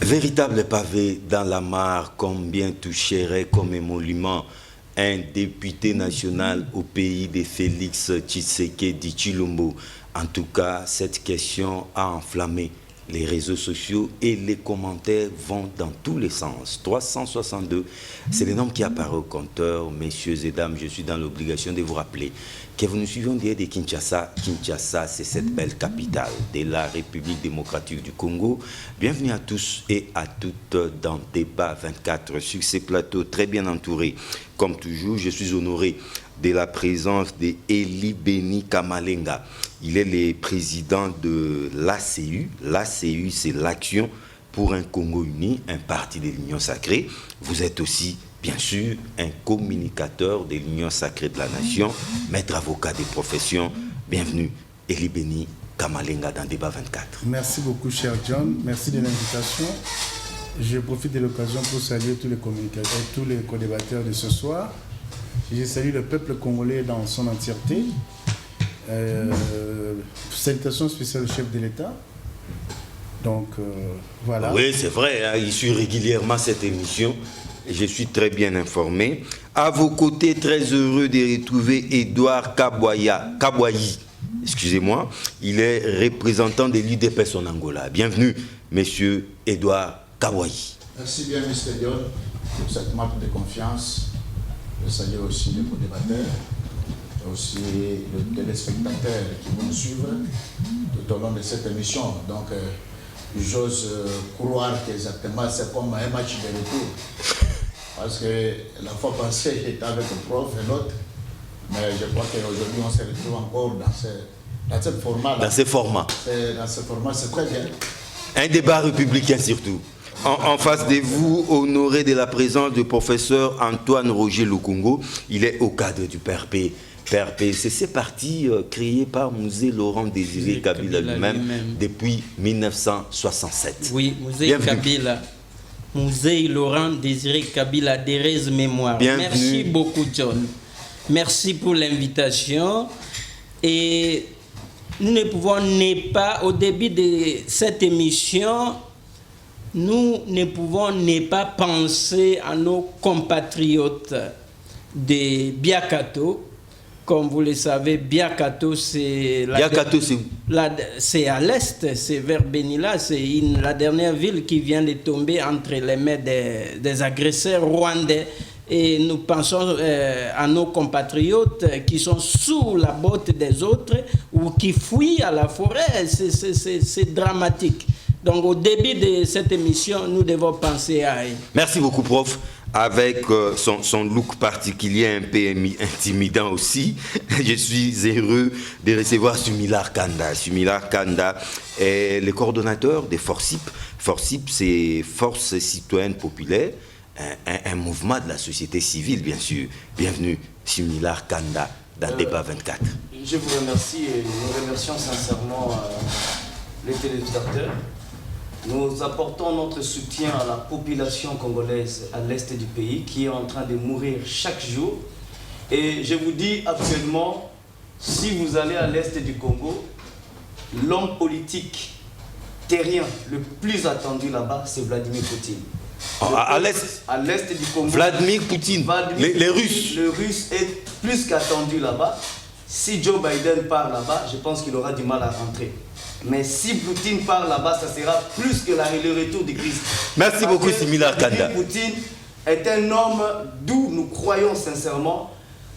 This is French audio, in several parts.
Véritable pavé dans la mare, combien toucherait comme émolument un député national au pays de Félix Tshisekedi Tshilombo. En tout cas, cette question a enflammé les réseaux sociaux et les commentaires vont dans tous les sens. 362, c'est le nombre qui apparaît au compteur. Messieurs et dames, je suis dans l'obligation de vous rappeler que vous nous suivez en direct de Kinshasa. Kinshasa, c'est cette belle capitale de la République démocratique du Congo. Bienvenue à tous et à toutes dans Débat 24 sur ces plateaux très bien entourés. Comme toujours, je suis honoré de la présence d'Elibeni Kamalenga. Il est le président de l'ACU. L'ACU, c'est l'Action pour un Congo uni, un parti de l'Union sacrée. Vous êtes aussi, bien sûr, un communicateur de l'Union sacrée de la Nation, maître avocat des professions. Bienvenue, Elibeni Kamalenga dans Débat 24. Merci beaucoup, cher John. Merci de l'invitation. Je profite de l'occasion pour saluer tous les communicateurs, tous les co-débatteurs de ce soir. Je salue le peuple congolais dans son entièreté. Salutations spéciales au chef de l'État. Donc, voilà. Oui, c'est vrai, hein, il suit régulièrement cette émission. Je suis très bien informé. À vos côtés, très heureux de retrouver Edouard Kabouayi. Excusez-moi, il est représentant de l'UDPS en Angola. Bienvenue, monsieur Edouard Kabouayi. Merci bien, M. Dion, pour cette marque de confiance. Je salue aussi les co-débatteurs, aussi les téléspectateurs qui vont nous suivre tout au long de cette émission. Donc, j'ose croire qu'exactement c'est comme un match de retour. Parce que la fois passée, j'étais avec le prof et l'autre. Mais je crois qu'aujourd'hui, on se retrouve encore dans ce format-là. Dans ce format. Dans ce format, c'est très bien. Un débat républicain surtout. En face de vous, honoré de la présence du professeur Antoine Roger Lukungo, il est au cadre du PRP. PRP, c'est ce parti créé par Mouzé Laurent Désiré Kabila lui-même depuis 1967. Oui, Mouzé Kabila. Mouzé Laurent Désiré Kabila, Thérèse Mémoire. Bienvenue. Merci beaucoup, John. Merci pour l'invitation. Et nous ne pouvons pas, au début de cette émission, nous ne pouvons pas penser à nos compatriotes de Biakato. Comme vous le savez, Biakato, c'est à l'est, c'est vers Benila, c'est la dernière ville qui vient de tomber entre les mains des agresseurs rwandais. Et nous pensons à nos compatriotes qui sont sous la botte des autres ou qui fuient à la forêt. C'est dramatique. Donc au début de cette émission, nous devons penser à eux. Merci beaucoup, prof. Avec son look particulier, un peu intimidant aussi, je suis heureux de recevoir Sumilar Kanda. Sumilar Kanda est le coordonnateur de FORCIP. FORCIP, c'est Force Citoyenne Populaire, un mouvement de la société civile, bien sûr. Bienvenue, Sumilar Kanda, dans Débat 24. Je vous remercie et nous remercions sincèrement les téléspectateurs. Nous apportons notre soutien à la population congolaise à l'est du pays qui est en train de mourir chaque jour. Et je vous dis actuellement, si vous allez à l'est du Congo, l'homme politique terrien le plus attendu là-bas, c'est Vladimir Poutine. À l'est du Congo, Vladimir Poutine, les Russes. Le Russe est plus qu'attendu là-bas. Si Joe Biden part là-bas, je pense qu'il aura du mal à rentrer. Mais si Poutine part là-bas, ça sera plus que le retour du Christ. Merci beaucoup, Sumilar Kanda. Poutine est un homme d'où nous croyons sincèrement.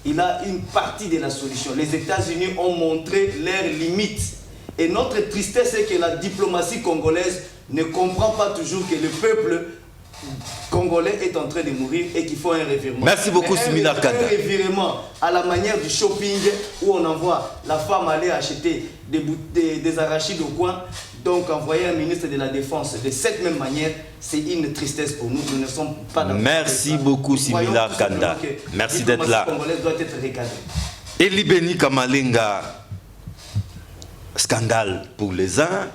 Il a une partie de la solution. Les États-Unis ont montré leurs limites. Et notre tristesse est que la diplomatie congolaise ne comprend pas toujours que le peuple congolais est en train de mourir et qu'il faut un revirement. Merci beaucoup, Sumilar Kanda. Un revirement à la manière du shopping où on envoie la femme aller acheter des arachides au coin. Donc envoyer un ministre de la Défense de cette même manière, c'est une tristesse pour nous. Nous ne sommes pas d'accord. Merci beaucoup, Sumilar Kanda. Merci d'être là. La diplomatie congolaise doit être recadrée. Elibeni Kamalenga, scandale pour les uns,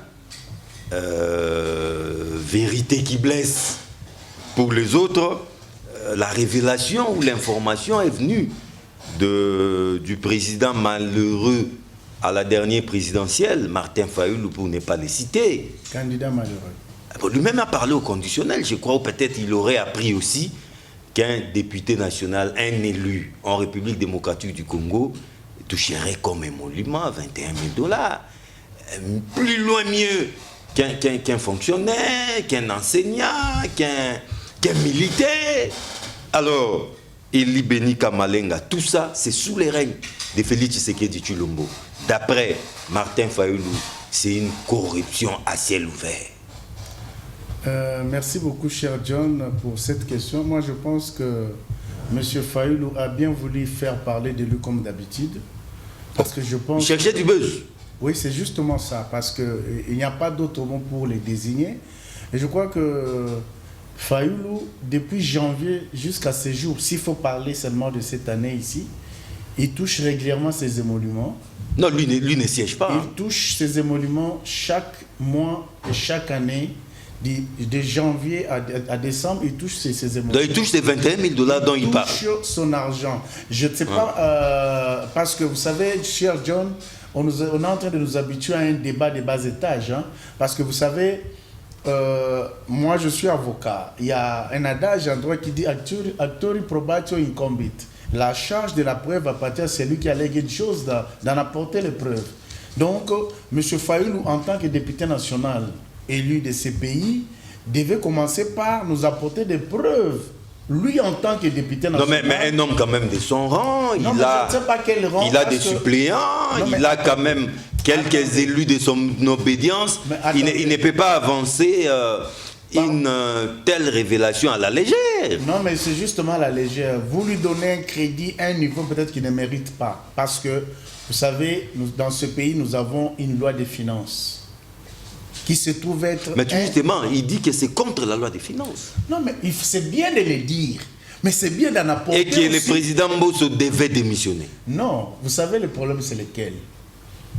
vérité qui blesse pour les autres. La révélation ou l'information est venue du président malheureux à la dernière présidentielle, Martin Fayulu, pour ne pas le citer. Candidat malheureux. Bon, lui-même a parlé au conditionnel, je crois, ou peut-être il aurait appris aussi qu'un député national, un élu en République démocratique du Congo, toucherait comme émolument 21 000 dollars. Plus loin mieux qu'un fonctionnaire, qu'un enseignant, qu'un militaire. Alors, Eli Beni Kamalenga, tout ça, c'est sous les règnes de Félix Tshisekedi Tshilombo. D'après Martin Fayulu, c'est une corruption à ciel ouvert. Merci beaucoup, cher John, pour cette question. Moi, je pense que M. Fayulu a bien voulu faire parler de lui comme d'habitude. Parce que je pense... Il cherchait du buzz. Oui, c'est justement ça. Parce qu'il n'y a pas d'autre mot pour les désigner. Et je crois que Fayulu, depuis janvier jusqu'à ce jour, s'il faut parler seulement de cette année ici, il touche régulièrement ses émoluments. Non, lui ne siège pas. Il touche ses émoluments chaque mois et chaque année. De janvier à décembre, il touche ses émoluments. Donc il touche les 21 000 dollars dont il parle. Il touche son argent. Je ne sais pas, parce que vous savez, cher John, on est en train de nous habituer à un débat de bas étage. Hein, parce que vous savez, moi je suis avocat. Il y a un adage en droit qui dit actori probatio incombit. La charge de la preuve appartient à celui qui a légué une chose d'en apporter les preuves. Donc, M. Fayulu, en tant que député national élu de ces pays, devait commencer par nous apporter des preuves. Lui, en tant que député national... Non, mais un homme quand même de son rang, non, il a, je ne sais pas quel rang, il a des suppléants, non, il a quand même quelques élus de son obédience. Il ne peut pas avancer une telle révélation à la légère. Non, mais c'est justement à la légère. Vous lui donnez un crédit à un niveau peut-être qu'il ne mérite pas. Parce que, vous savez, dans ce pays, nous avons une loi des finances qui se trouve être... Mais justement, il dit que c'est contre la loi des finances. Non, mais c'est bien de le dire. Mais c'est bien d'en apporter. Et que le président Mbosso devait démissionner. Non, vous savez le problème c'est lequel?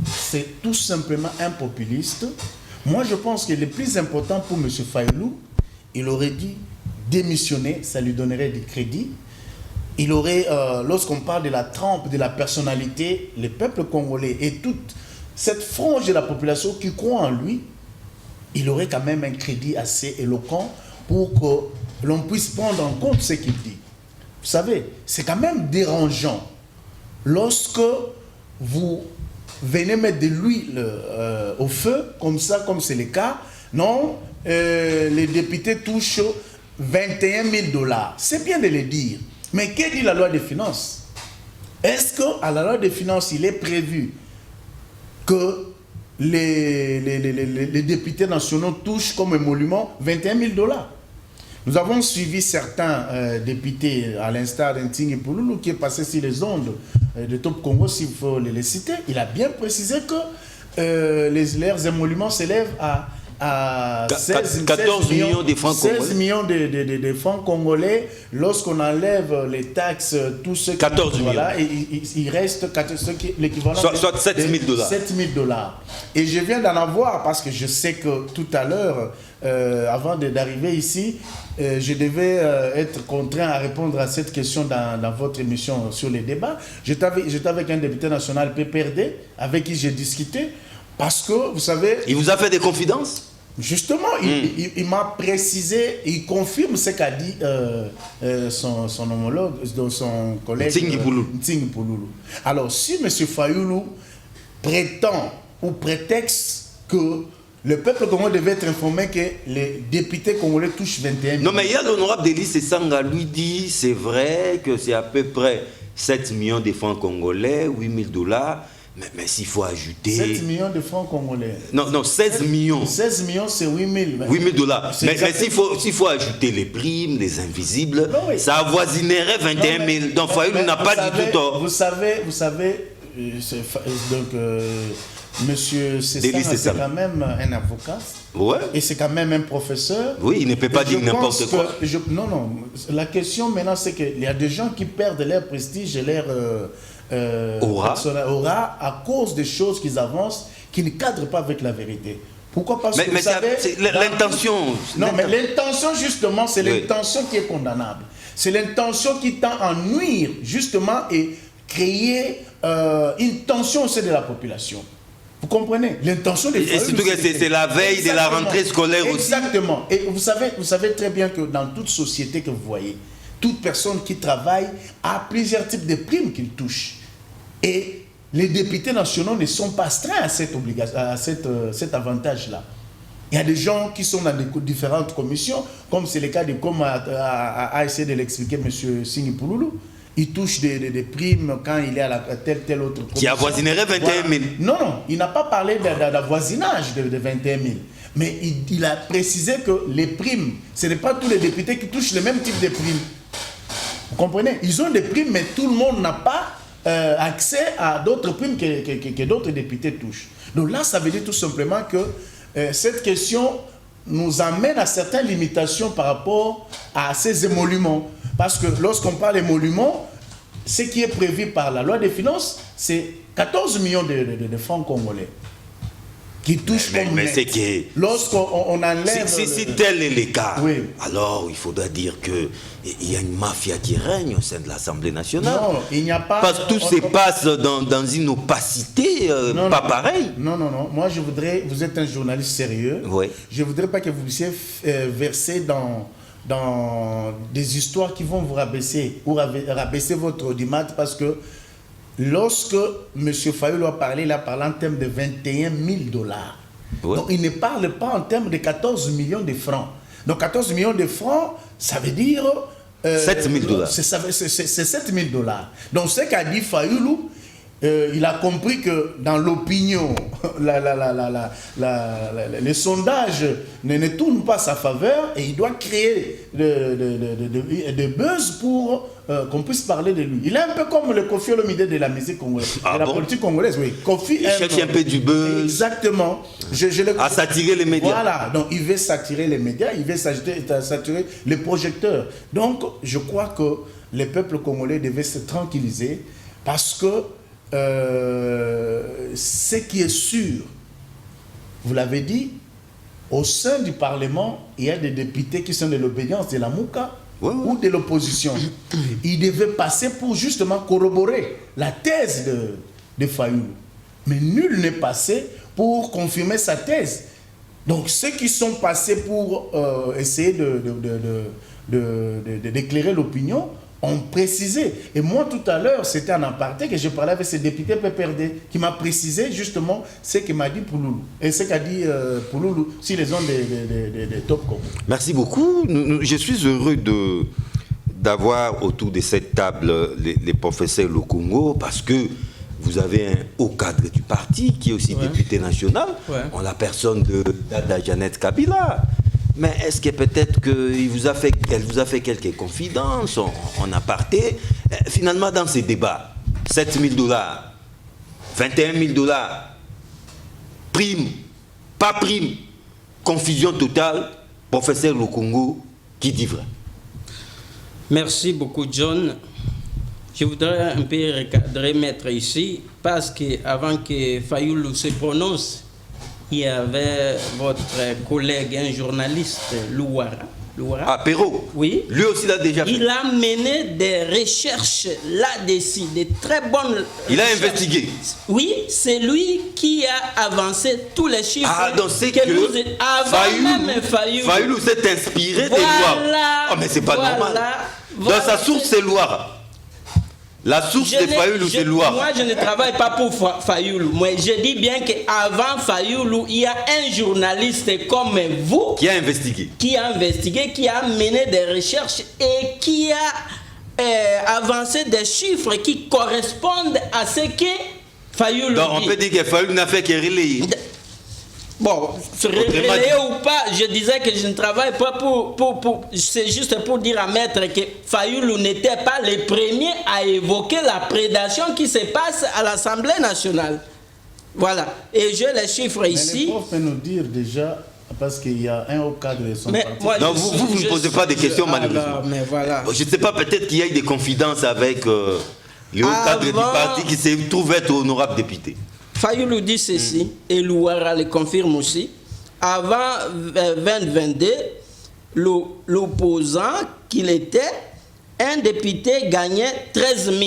C'est tout simplement un populiste. Moi je pense que le plus important pour M. Fayulu, il aurait dû démissionner, ça lui donnerait du crédit. Il aurait, lorsqu'on parle de la trempe, de la personnalité, le peuple congolais et toute cette frange de la population qui croit en lui, il aurait quand même un crédit assez éloquent pour que l'on puisse prendre en compte ce qu'il dit. Vous savez, c'est quand même dérangeant lorsque vous venez mettre de l'huile au feu, comme ça, comme c'est le cas. Non, les députés touchent 21 000 dollars. C'est bien de le dire. Mais que dit la loi des finances? Est-ce qu'à la loi des finances, il est prévu que les députés nationaux touchent comme émolument 21 000 dollars? Nous avons suivi certains députés, à l'instar d'Ntingi Pouloulou, qui est passé sur les ondes de Top Congo, s'il faut les citer. Il a bien précisé que leurs émoluments s'élèvent à 14 millions de francs congolais. 16 millions de francs congolais. Lorsqu'on enlève les taxes, tout ce qui... 14 millions. Voilà, il reste l'équivalent... Soit 7 000 dollars. 7 000 dollars. Et je viens d'en avoir parce que je sais que tout à l'heure, avant d'arriver ici, je devais être contraint à répondre à cette question dans votre émission sur les débats. J'étais avec un député national PPRD avec qui j'ai discuté parce que, vous savez... Il vous a fait des confidences? Justement, il m'a précisé, il confirme ce qu'a dit son homologue, son collègue Ntingi Pouloulou. Alors, si M. Fayulu prétend ou prétexte que le peuple congolais devait être informé que les députés congolais touchent 21 000. Non, mais il y a l'honorable Délice Sanga, lui dit, c'est vrai que c'est à peu près 7 millions de francs congolais, 8 000 dollars. Mais s'il faut ajouter... 7 millions de francs congolais. Non, 16 millions. 16 millions, c'est 8 000. 8 000 dollars. Mais s'il faut ajouter les primes, les invisibles, non, oui, ça avoisinerait 21 000. Donc, Fayulu n'a pas du tout tort. Vous savez, donc, Monsieur César, c'est quand même un avocat. Ouais. Et c'est quand même un professeur. Oui, il ne peut pas dire n'importe quoi. Non. La question maintenant, c'est qu'il y a des gens qui perdent leur prestige et leur... aura à cause des choses qu'ils avancent qui ne cadrent pas avec la vérité. Pourquoi? Parce que vous savez... l'intention... Non, mais l'intention, justement, c'est l'intention qui est condamnable. C'est l'intention qui tend à nuire, justement, et créer une tension au sein de la population. Vous comprenez? L'intention des Et surtout que c'est la veille de la rentrée scolaire aussi. Exactement. Et vous savez très bien que dans toute société que vous voyez, toute personne qui travaille a plusieurs types de primes qu'il touche. Et les députés nationaux ne sont pas astreints à cette obligation, à cet avantage-là. Il y a des gens qui sont dans différentes commissions, comme c'est le cas de, comme a essayé de l'expliquer M. Singhi Pouloulou. Il touche des primes quand il est à telle autre commission. Qui avoisinerait 21 000. Non, il n'a pas parlé d'avoisinage de 21 000. Mais il a précisé que les primes, ce n'est pas tous les députés qui touchent le même type de primes. Vous comprenez? Ils ont des primes, mais tout le monde n'a pas accès à d'autres primes que d'autres députés touchent. Donc là, ça veut dire tout simplement que cette question nous amène à certaines limitations par rapport à ces émoluments. Parce que lorsqu'on parle d'émoluments, ce qui est prévu par la loi des finances, c'est 14 millions de francs congolais qui touchent comme net. C'est que lorsqu'on enlève... Si tel est le cas, oui. Alors il faudra dire qu'il y a une mafia qui règne au sein de l'Assemblée nationale. Non, il n'y a pas... Parce que tout se passe dans une opacité pas pareille. Non. Moi, je voudrais... Vous êtes un journaliste sérieux. Oui. Je ne voudrais pas que vous puissiez verser dans des histoires qui vont vous rabaisser ou rabaisser votre audimat, parce que lorsque M. Fayulu a parlé en termes de 21 000 $. Ouais. Donc il ne parle pas en termes de 14 millions de francs. Donc 14 millions de francs, ça veut dire... 7 000 $. C'est 7 000 $. Donc ce qu'a dit Fayulu, il a compris que dans l'opinion, les sondages ne tournent pas à sa faveur, et il doit créer de buzz pour qu'on puisse parler de lui. Il est un peu comme le Kofi Olomide de la musique congolaise, de la politique congolaise. Oui. Kofi il cherche un peu du buzz. Exactement. À s'attirer les médias. Voilà. Donc il veut s'attirer les médias, il veut s'attirer les projecteurs. Donc je crois que les peuples congolais devaient se tranquilliser, parce que ce qui est sûr, vous l'avez dit, au sein du Parlement, il y a des députés qui sont de l'obédience de la Mouka ou de l'opposition. Ils devaient passer pour justement corroborer la thèse de Fayulu. Mais nul n'est passé pour confirmer sa thèse. Donc ceux qui sont passés pour essayer d'éclairer l'opinion ont précisé. Et moi, tout à l'heure, c'était en aparté que je parlais avec ce député PPRD qui m'a précisé justement ce que m'a dit Pouloulou. Et ce qu'a dit Pouloulou sur les ondes de Top Congo. Merci beaucoup. Je suis heureux d'avoir autour de cette table les professeurs Lokongo, parce que vous avez un haut cadre du parti qui est aussi député national, en la personne de Dada Jeannette Kabila. Mais est-ce que peut-être qu'elle vous a fait quelques confidences en aparté? Finalement, dans ces débats, 7 000 $, 21 000 $, prime, pas prime, confusion totale, professeur Lokongo, qui dit vrai? Merci beaucoup, John. Je voudrais un peu recadrer, mettre ici, parce qu'avant que Fayulu se prononce, il y avait votre collègue, un journaliste, Louara. Ah, Perrault. Oui. Lui aussi l'a déjà fait. Il a mené des recherches là-dessus, des très bonnes Il a recherches. investigué. Oui, c'est lui qui a avancé tous les chiffres. Ah, donc c'est que Fayulu s'est inspiré des lois. Oh, mais c'est pas normal. Dans sa source, c'est Louara. La source de Fayulu, c'est Louara. Moi, je ne travaille pas pour Fayulu. Moi, je dis bien qu'avant Fayulu, il y a un journaliste comme vous qui a investigué, qui a mené des recherches et qui a avancé des chiffres qui correspondent à ce que Fayulu donc, dit. On peut dire que Fayulu n'a fait que relayer. Bon, relayer ou pas, je disais que je ne travaille pas c'est juste pour dire à maître que Fayulu n'était pas le premier à évoquer la prédation qui se passe à l'Assemblée nationale. Voilà. Et j'ai les chiffres ici. Mais le prof peut nous dire déjà, parce qu'il y a un haut cadre de son parti. Non, vous ne posez pas de questions, malheureusement. Mais voilà. Je ne sais pas, peut-être qu'il y a eu des confidences avec les hauts cadres du parti qui se trouvent être honorables députés. Fayulu dit ceci, et Louara le confirme aussi. Avant 2022, l'opposant qu'il était, un député gagnait 13 000.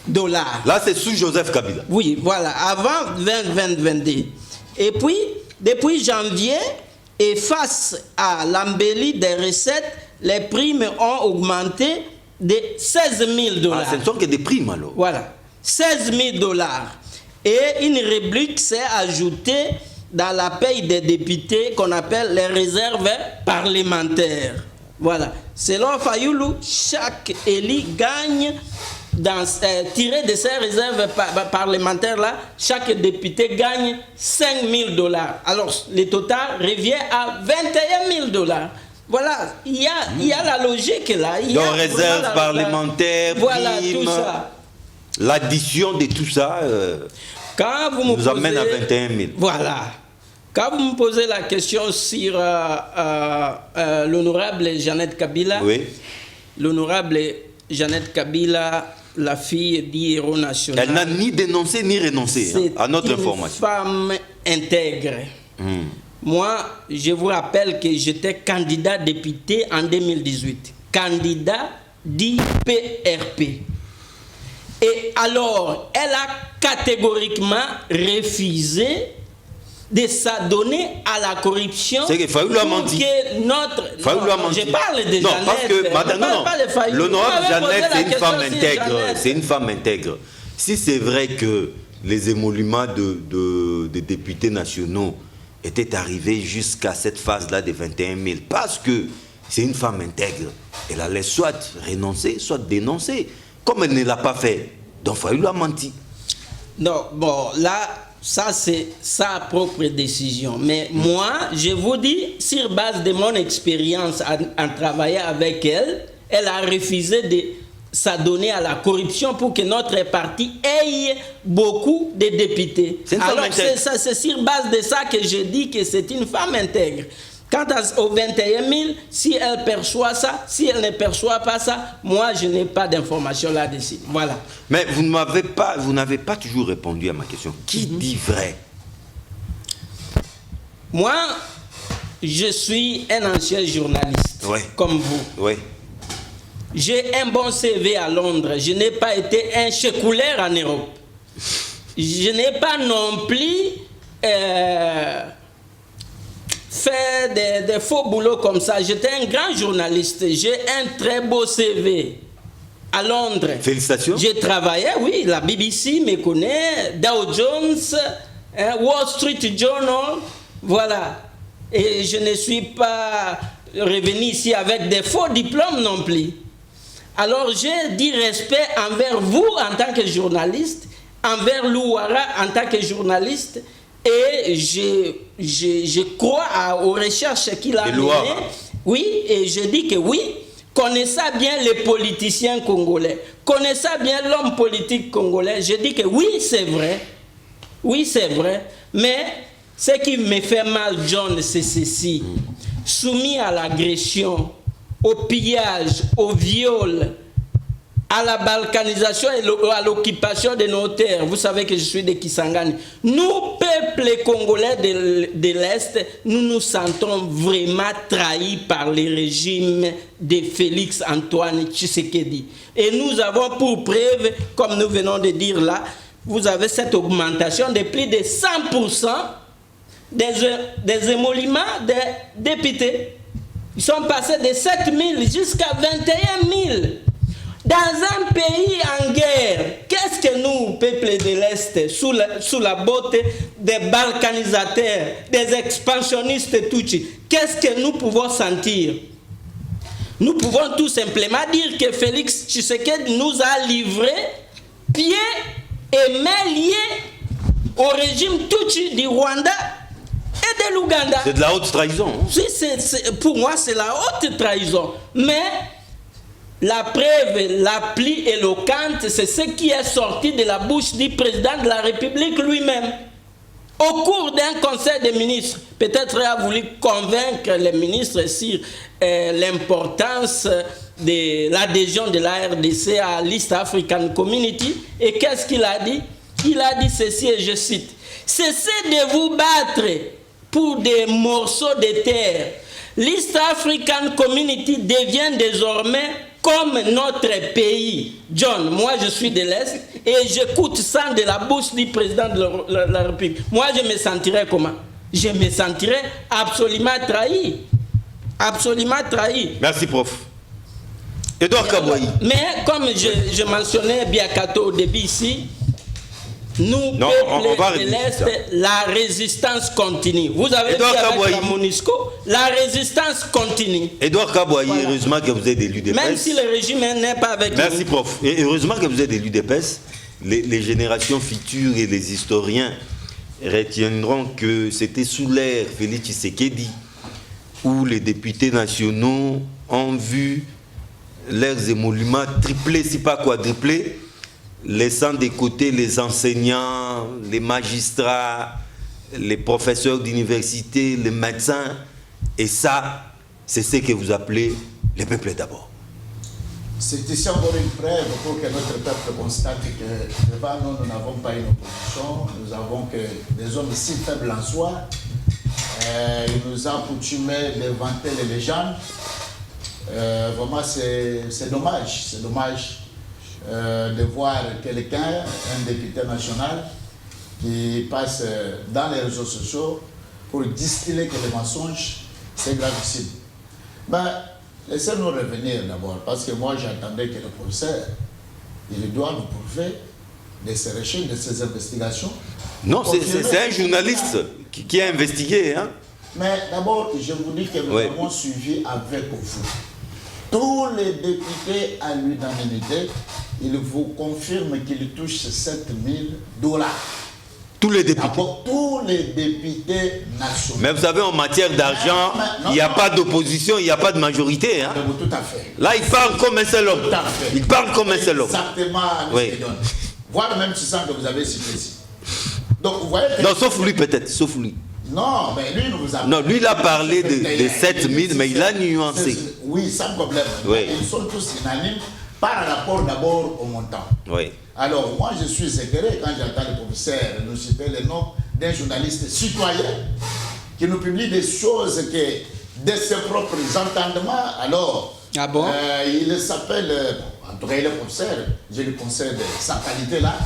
dollars. Là, c'est sous Joseph Kabila. Oui, voilà, avant 2022. Et puis, depuis janvier, et face à l'embellie des recettes, les primes ont augmenté de 16 000 dollars. Ah, ce ne sont que des primes alors. Voilà, 16 000 dollars. Et une rubrique s'est ajoutée dans la paye des députés qu'on appelle les réserves parlementaires. Voilà. Selon Fayoulou, chaque élu gagne, tiré de ces réserves parlementaires-là, chaque député gagne 5 000 dollars. Alors, le total revient à 21 000 dollars. Voilà, il y a la logique là. Donc, réserves parlementaires, voilà, primes, tout ça. L'addition de tout ça Quand vous me nous amène à 21 000. Voilà. Quand vous me posez la question sur l'honorable Jeannette Kabila, Oui. l'honorable Jeannette Kabila, la fille du héros national, Elle n'a ni dénoncé ni renoncé c'est à notre une information. femme intègre. Moi, je vous rappelle que j'étais candidat député en 2018. Candidat d'IPRP. Et alors, elle a catégoriquement refusé de s'adonner à la corruption. C'est que Fayoulou a menti. Fayoulou a menti. Je parle de non, Jeannette. parce que, madame, non, l'honorable Jeannette, c'est une femme Jeannette. intègre. C'est une femme intègre. Si c'est vrai que les émoluments des députés nationaux étaient arrivés jusqu'à cette phase-là de 21 000, parce que c'est une femme intègre, elle allait soit renoncer, soit dénoncer. Comme elle ne l'a pas fait, donc Fayoulou a menti. Non, bon, là, ça c'est sa propre décision. Mais moi, je vous dis, sur base de mon expérience en travaillant avec elle, elle a refusé de s'adonner à la corruption pour que notre parti ait beaucoup de députés. Alors c'est sur base de ça que je dis que c'est une femme intègre. Quant aux 21 000, si elle perçoit ça, si elle ne perçoit pas ça, moi je n'ai pas d'informations là-dessus. Voilà. Mais vous n'avez pas toujours répondu à ma question. Qui dit vrai? Moi, je suis un ancien journaliste, comme vous. Oui. J'ai un bon CV à Londres. Je n'ai pas été un chécoulaire en Europe. Je n'ai pas non plus fait des faux boulots comme ça. J'étais un grand journaliste. J'ai un très beau CV à Londres. Félicitations. J'ai travaillé, oui, la BBC me connaît, Dow Jones, Wall Street Journal, voilà. Et je ne suis pas revenu ici avec des faux diplômes non plus. Alors j'ai dit respect envers vous en tant que journaliste, envers Louara en tant que journaliste, et je crois aux recherches qu'il a menées. Oui, et je dis que oui, connaissant bien les politiciens congolais, connaissant bien l'homme politique congolais, je dis que oui, c'est vrai. Oui, c'est vrai. Mais ce qui me fait mal, John, c'est ceci. Soumis à l'agression, au pillage, au viol, à la balkanisation et à l'occupation de nos terres. Vous savez que je suis de Kisangani. Nous, peuple congolais de l'Est, nous nous sentons vraiment trahis par le régime de Félix Antoine Tshisekedi. Et nous avons pour preuve, comme nous venons de dire là, vous avez cette augmentation de plus de 100% des émoluments des députés. Ils sont passés de 7 000 jusqu'à 21 000. Dans un pays en guerre, qu'est-ce que nous, peuple de l'Est, sous la botte des balkanisateurs, des expansionnistes Tutsis, qu'est-ce que nous pouvons sentir? Nous pouvons tout simplement dire que Félix Tshisekedi nous a livrés pieds et mains liés au régime Tutsi du Rwanda et de l'Ouganda. C'est de la haute trahison. Pour moi, c'est la haute trahison. Mais la preuve la plus éloquente, c'est ce qui est sorti de la bouche du président de la République lui-même. Au cours d'un conseil des ministres, peut-être il a voulu convaincre les ministres sur l'importance de l'adhésion de la RDC à l'East African Community. Et qu'est-ce qu'il a dit? Il a dit ceci, et je cite: « Cessez de vous battre pour des morceaux de terre. L'East African Community devient désormais comme notre pays. » John, moi je suis de l'Est et j'écoute ça de la bouche du président de la République, moi je me sentirais comment? Je me sentirais absolument trahi. Absolument trahi. Merci, prof. Edouard Kabouaï. Mais comme je mentionnais Biakato au début ici, nous, Non, peuple de l'Est, la résistance continue. Vous avez vu avec la MONUSCO, la résistance continue. Edouard Kabouaï, voilà. Heureusement que vous êtes élu des Même si le régime n'est pas avec nous. Merci, prof. Et heureusement que vous êtes élu des PES. Les générations futures et les historiens retiendront que c'était sous l'ère Félix Tshisekedi où les députés nationaux ont vu leurs émoluments tripler, si pas quadrupler, laissant de côté les enseignants, les magistrats, les professeurs d'université, les médecins. Et ça, c'est ce que vous appelez le peuple d'abord. C'est ici encore une preuve pour que notre peuple constate que devant nous, nous n'avons pas une opposition, nous avons que des hommes si faibles en soi. Il nous a coutumé de vanter les légendes. Vraiment, c'est dommage. C'est dommage de voir quelqu'un, un député national, qui passe dans les réseaux sociaux pour distiller que les mensonges, c'est gravissime. Ben, laissez-nous revenir d'abord, parce que moi j'attendais que le professeur, il doit nous prouver de ses recherches, de ses investigations. Non, c'est un journaliste qui a investigué. Hein? Mais d'abord, je vous dis que nous avons suivi avec vous. Tous les députés à l'unanimité, ils vous confirment qu'ils touchent 7 000 $. Tous les députés. Tous les députés nationaux. Mais vous savez, en matière d'argent, il n'y a pas d'opposition, il n'y a pas de majorité. Hein? Tout à fait. Là, il parle comme un seul homme. Tout à fait. Il parle comme un seul homme. Exactement, oui. Voire même 600 que vous avez cité ici. Donc, vous voyez que... Non, sauf lui peut-être, sauf lui. Non, mais lui, nous vous a... Non, lui, il a parlé de 7 000, mais il a nuancé. Oui, sans problème. Oui. Ils sont tous unanimes par rapport d'abord au montant. Oui. Alors, moi, je suis éclairé quand j'entends le professeur nous citer le nom d'un journaliste citoyen qui nous publie des choses que, de ses propres entendements. Alors, ah bon? Il s'appelle, en tout cas, il est professeur, je lui concède sa qualité-là,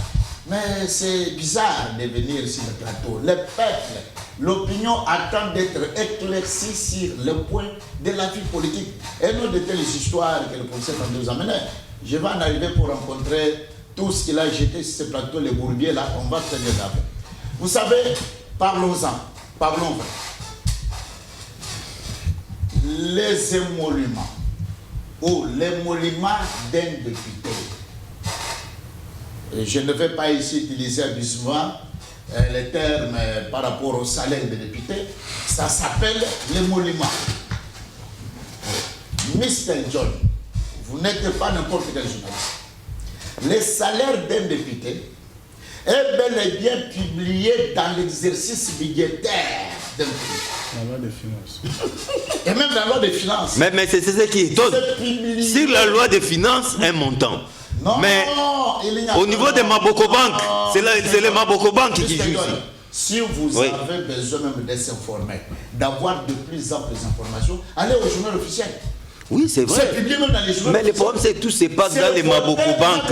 mais c'est bizarre de venir sur le plateau. Le peuple, l'opinion attend d'être éclaircie sur le point de la vie politique. Et non de telles histoires que le professeur nous amenait. Je vais en arriver pour rencontrer tout ce qu'il a jeté sur ce plateau, les bourbiers là, on va très bien avec. Vous savez, parlons-en, parlons vrai. Les émoluments ou l'émolument d'un député. Et je ne vais pas ici utiliser abusivement les termes par rapport au salaire des députés. Ça s'appelle l'émolument. Mr. John, vous n'êtes pas n'importe quel journaliste. Le salaire d'un député est bel et bien publié dans l'exercice budgétaire d'un pays. La loi des finances. Et même dans la loi des finances. Mais c'est ce qui étonne. Sur la loi des finances, un montant. Non, mais au niveau des Maboko Bank, c'est les Maboko Bank qui jouent ici. Si vous avez besoin même de s'informer, d'avoir de plus en plus d'informations, allez au journal officiel. Oui, c'est vrai. C'est publié même dans les journaux. Mais le problème, c'est que tout se passe dans les Maboko Bank.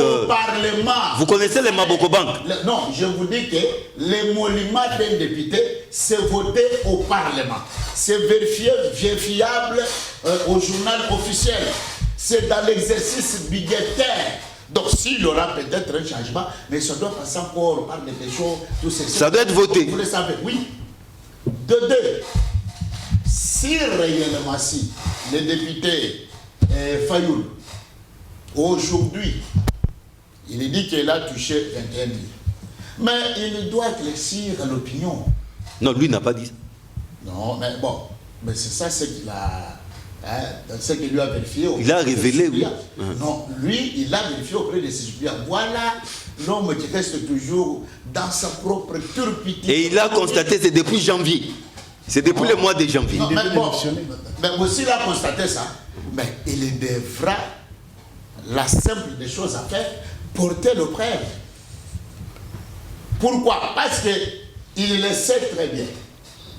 Vous connaissez les Maboko Bank? Non, je vous dis que l'émolument d'un député, c'est voté au Parlement. C'est vérifiable au journal officiel. C'est dans l'exercice budgétaire. Donc, s'il y aura peut-être un changement, mais ça doit passer encore par des choses, tout ça. Ça doit être voté. Vous le savez, oui. De deux, si réellement, si le député Fayoul, aujourd'hui, il dit qu'il a touché 21 000, mais il doit éclaircir l'opinion. Non, lui n'a pas dit ça. Non, mais bon, mais c'est ça ce qu'il a... ce qu'il lui a vérifié. Il a révélé, oui. Non, lui, il a vérifié auprès de ses suppliants. Voilà l'homme qui reste toujours dans sa propre turpitude. Et il a constaté, c'est depuis janvier. C'est depuis le mois de janvier. Non, mais aussi il a constaté ça. Mais il devra, la simple des choses à faire, porter le preuve. Pourquoi? Parce qu'il le sait très bien.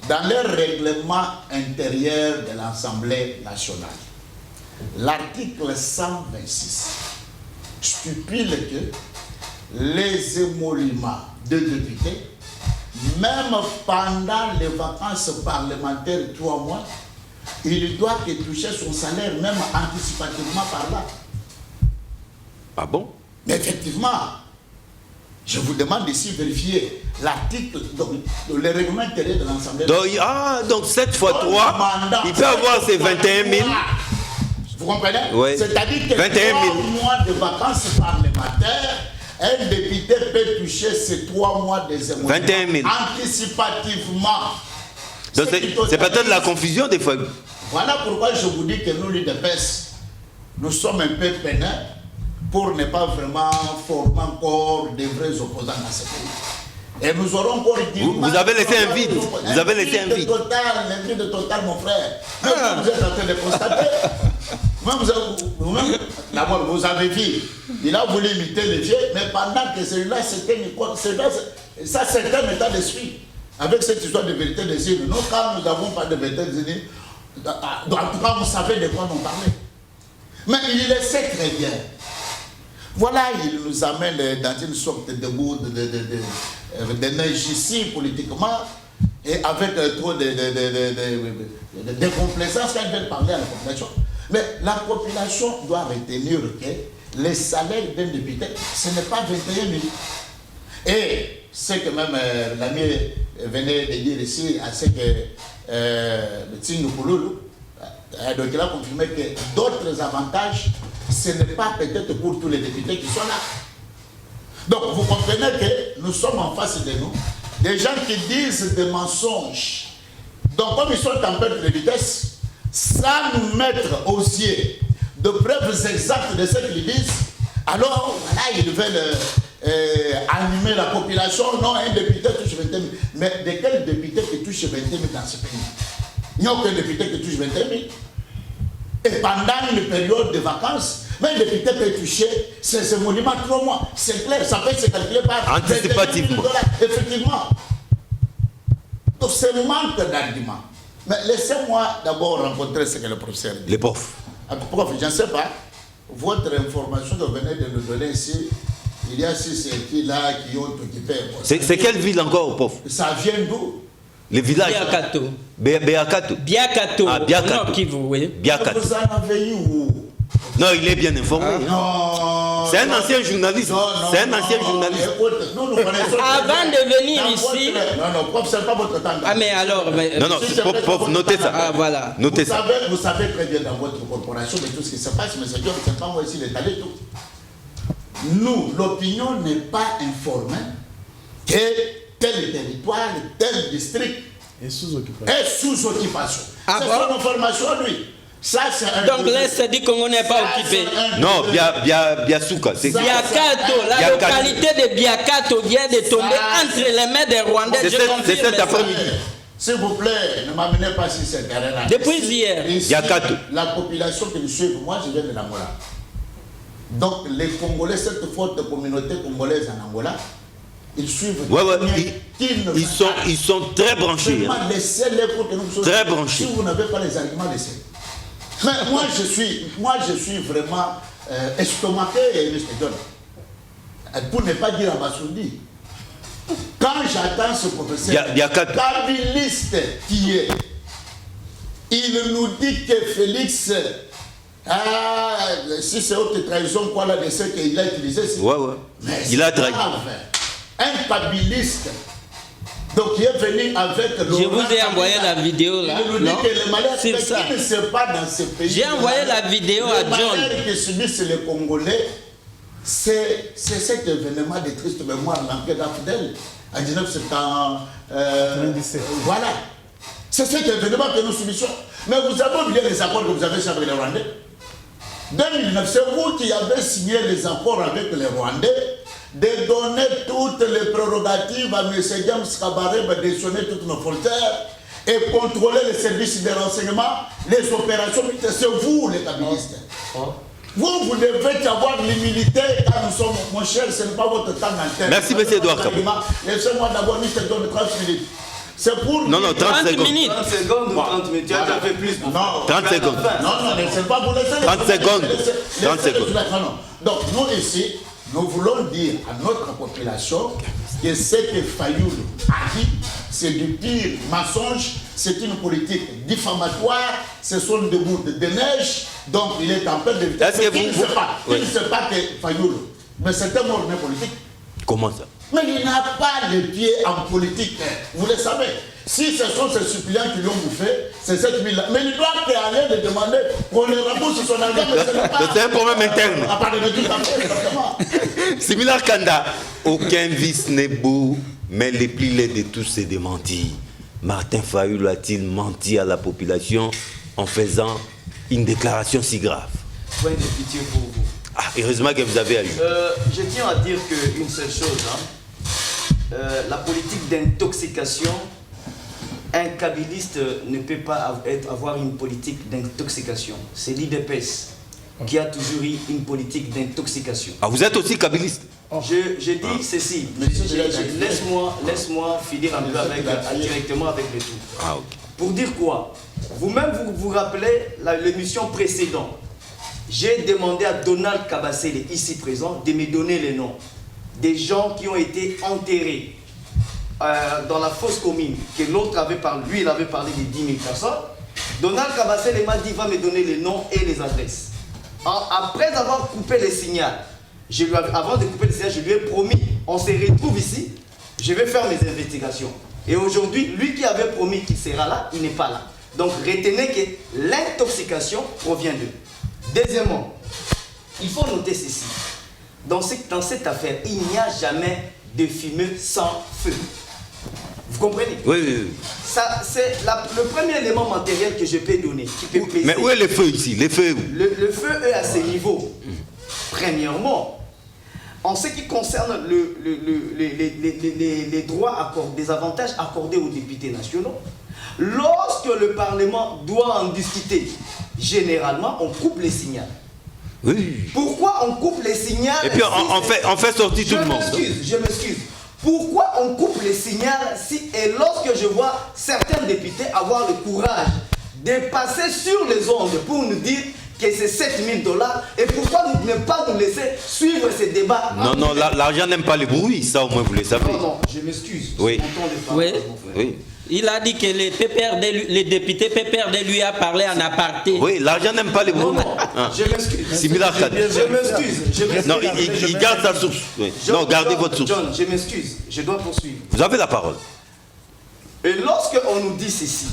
Dans le règlement intérieur de l'Assemblée nationale, l'article 126 stipule que les émoluments de députés, même pendant les vacances parlementaires, 3 mois, il doit que toucher son salaire, même anticipativement par là. Ah bon? Mais effectivement, je vous demande ici de vérifier l'article, le règlement intérieur de l'Assemblée. Donc 7 fois 3, il peut avoir ses 21 000. Vous comprenez? Oui. C'est-à-dire que 21 000. 3 mois de vacances parlementaires, un député peut toucher ces 3 mois des émoluments 21 000. anticipativement. Donc c'est peut-être la confusion des fois. Voilà pourquoi je vous dis que nous, l'UDPS, nous sommes un peu peinants pour ne pas vraiment former encore des vrais opposants dans ce pays. Et nous aurons encore dit... Vous avez laissé un vide. Vous avez laissé un vide. Un vide total, mon frère. Vous êtes en train de constater. Vous-même, d'abord, vous avez vu, il a voulu imiter les vieux, mais pendant que celui-là, c'était ça, c'est un état d'esprit. Avec cette histoire de vérité des îles, nous, quand nous n'avons pas de vérité des îles, en tout cas, vous savez de quoi nous parler. Mais il le sait très bien. Voilà, il nous amène dans une sorte de neige ici, politiquement, et avec trop de complaisance quand il vient parler à la population. Mais la population doit retenir que les salaires d'un député, ce n'est pas 21 000. Et ce que même l'ami venait de dire ici, à ce que le Tsingou Pouloulou, donc il a confirmé que d'autres avantages, ce n'est pas peut-être pour tous les députés qui sont là. Donc vous comprenez que nous sommes en face de nous, des gens qui disent des mensonges. Donc comme ils sont en perte de vitesse, sans nous mettre aux yeux de preuves exactes de ce qu'ils disent, alors voilà, ils veulent animer la population. Non, un député touche 21 000. Mais de quel député qui touche 21 000 dans ce pays? Il n'y a aucun député qui touche 21 000. Et pendant une période de vacances, mais le député peut toucher ces émoluments 3 mois. C'est clair, ça peut se calculer par anticipativement. Effectivement. Donc c'est manque d'arguments. Mais laissez-moi d'abord rencontrer ce que le professeur dit. Les profs. Prof, je ne sais pas, votre information que vous venez de nous donner ici, il y a 6 équipes là qui ont occupé. C'est quelle ville encore, prof? Ça vient d'où? Les villages. Biakato. Biakato. Biakato. Ah, Biakato. Non, qui vous voyez? Biakato. Vous en avez eu où? Non, il est bien informé. Non. C'est un ancien journaliste. C'est un ancien journaliste. Écoute, nous connaissons. Avant de venir ici. Non, prof, c'est pas votre temps. Ah, mais alors. Non, prof, notez ça. Ah, voilà. Notez ça. Vous savez très bien dans votre corporation de tout ce qui se passe, mais c'est pas moi ici l'étaler tout. Nous, l'opinion n'est pas informée que tel territoire, tel district Et sous-occupation. est sous occupation. Ah C'est bon? son information, lui. Ça, c'est un. Donc là, c'est dit qu'on n'est pas occupé. Non, Biasuka. C'est Biakato, la Biakato. localité de Biakato vient de tomber entre les mains des Rwandais. C'est cet après-midi. S'il vous plaît, ne m'amenez pas sur ce terrain-là. Depuis hier. Ici, Biakato. la population qui nous suit, moi je viens de l'Angola. Donc les Congolais, cette forte communauté congolaise en Angola, ils suivent. Ouais, ils sont très branchés. Hein. Laissez-les pour que nous soyons. Très branchés. Si vous n'avez pas les arguments, laissez. Mais moi je suis vraiment estomaqué, M. John. Pour ne pas dire Abasoudi. Quand j'attends ce professeur kabiliste qui est, il nous dit que Félix, si c'est autre trahison, quoi là, de ce qu'il a utilisé, ouais. Mais il a trahi. Un kabiliste, donc il est venu avec le. Je vous ai envoyé la vidéo là. Il nous dit que le malheur c'est ça. qui ne se passe dans ce pays. J'ai envoyé la vidéo à John. Le malheur que subissent les Congolais, c'est cet événement de triste mémoire, l'enquête d'Afdel, en 1997. Voilà. C'est cet événement que nous subissons. Mais vous avez oublié les accords que vous avez signés avec les Rwandais. 2009, c'est vous qui avez signé les accords avec les Rwandais de donner toutes les prérogatives à M. James Kabarebe de sonner toutes nos frontières et contrôler les services de renseignement, les opérations. C'est vous les kabilistes. Vous devez avoir l'humilité quand nous sommes, mon cher, ce n'est pas votre temps d'antenne. Merci, M. Edouard Kabou. Laissez-moi d'abord, je te donne 30 minutes. C'est pour. Non, 30 secondes. 30 secondes ou 30 minutes. Tu as déjà fait plus. Non, 30 secondes. Non, c'est pas pour laisser. 30 secondes. 30 secondes. Donc, nous ici, nous voulons dire à notre population que ce que Fayoulou a dit, c'est du pire mensonge, c'est une politique diffamatoire, ce sont des gouttes de neige, donc il est en train de... Il ne sait pas que Fayoulou, mais c'est un homme politique. Comment ça? Mais il n'a pas les pieds en politique, vous le savez. Si ce sont ces suppléants qui l'ont bouffé, c'est 7 000. Mais il doit aller de demander qu'on le rembourse son argent, mais ce n'est pas... C'est un problème interne. À part de tout Similar Kanda, aucun vice n'est beau, mais les plus laids de tous, c'est de mentir. Martin Fayoulou a-t-il menti à la population en faisant une déclaration si grave? Point de pitié pour vous. Ah, heureusement que vous avez agi. Je tiens à dire qu'une seule chose, la politique d'intoxication, un kabiliste ne peut pas avoir une politique d'intoxication. C'est l'IDPS qui a toujours eu une politique d'intoxication. Ah, vous êtes aussi kabiliste? Je dis ceci, laisse-moi finir un peu directement avec le tout. Ah, ok. Pour dire quoi? Vous-même, vous vous rappelez l'émission précédente. J'ai demandé à Donald Kabasele, ici présent, de me donner les noms des gens qui ont été enterrés dans la fosse commune, que l'autre avait parlé, lui il avait parlé de 10 000 personnes. Donald Kabasele m'a dit, va me donner les noms et les adresses. Après avoir coupé les signaux, avant de couper les signaux, je lui ai promis, on se retrouve ici, je vais faire mes investigations. Et aujourd'hui, lui qui avait promis qu'il sera là, il n'est pas là. Donc retenez que l'intoxication provient d'eux. Deuxièmement, il faut noter ceci. Dans cette affaire, il n'y a jamais de fumée sans feu. Vous comprenez? Oui, oui, oui. Ça, c'est le premier élément matériel que je peux donner. Qui peut peser. Mais où est le feu ici? Le feu où? Le feu est à ce niveau. Premièrement, en ce qui concerne les droits accordés, les avantages accordés aux députés nationaux, lorsque le Parlement doit en discuter, généralement, on coupe les signaux. Oui. Pourquoi on coupe les signaux? Et puis on fait sortir tout le monde. Je m'excuse. Pourquoi on coupe les signaux et lorsque je vois certains députés avoir le courage de passer sur les ondes pour nous dire que c'est 7 000 $, et pourquoi ne pas nous laisser suivre ces débats? Non, l'argent n'aime pas le bruit, ça au moins vous le savez. Non, je m'excuse. Oui. Oui. Il a dit que les députés PPRD lui a parlé en aparté. Oui, l'argent n'aime pas les bruits. Je m'excuse. Similar Kanda. Je m'excuse. Non, il garde sa source. Oui. Non, gardez votre source. John, je m'excuse. Je dois poursuivre. Vous avez la parole. Et lorsqu'on nous dit ceci,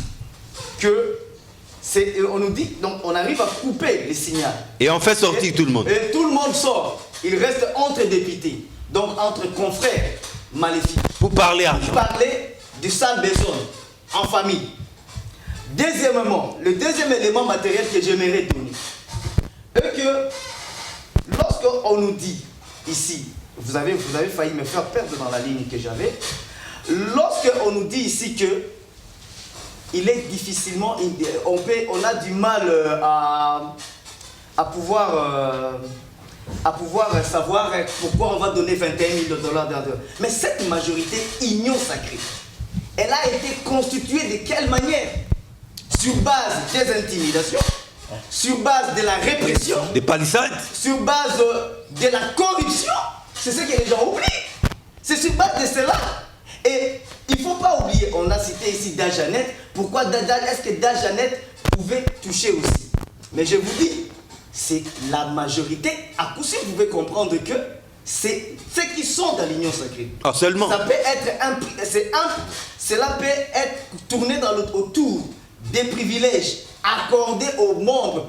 on nous dit, donc on arrive à couper les signaux. Et on fait sortir tout le monde. Et tout le monde sort. Il reste entre députés, donc entre confrères maléfiques. Pour parler argent. Pour parler du sale besoin en famille. Deuxièmement, le deuxième élément matériel que j'aimerais donner est que lorsqu'on nous dit ici, vous avez failli me faire perdre dans la ligne que j'avais, lorsqu'on nous dit ici que il est difficilement, on a du mal à pouvoir savoir pourquoi on va donner 21 000 $. Mais cette majorité union sacrée, elle a été constituée de quelle manière? Sur base des intimidations, sur base de la répression, des palissades, sur base de la corruption. C'est ce que les gens oublient. C'est sur base de cela. Et il ne faut pas oublier, on a cité ici Dajanet. Pourquoi est-ce que Dajanet pouvait toucher aussi? Mais je vous dis, c'est la majorité. À coup sûr, vous pouvez comprendre que c'est ceux qui sont dans l'union sacrée. Ah, seulement. Ça peut être cela peut être tourné autour des privilèges accordés aux membres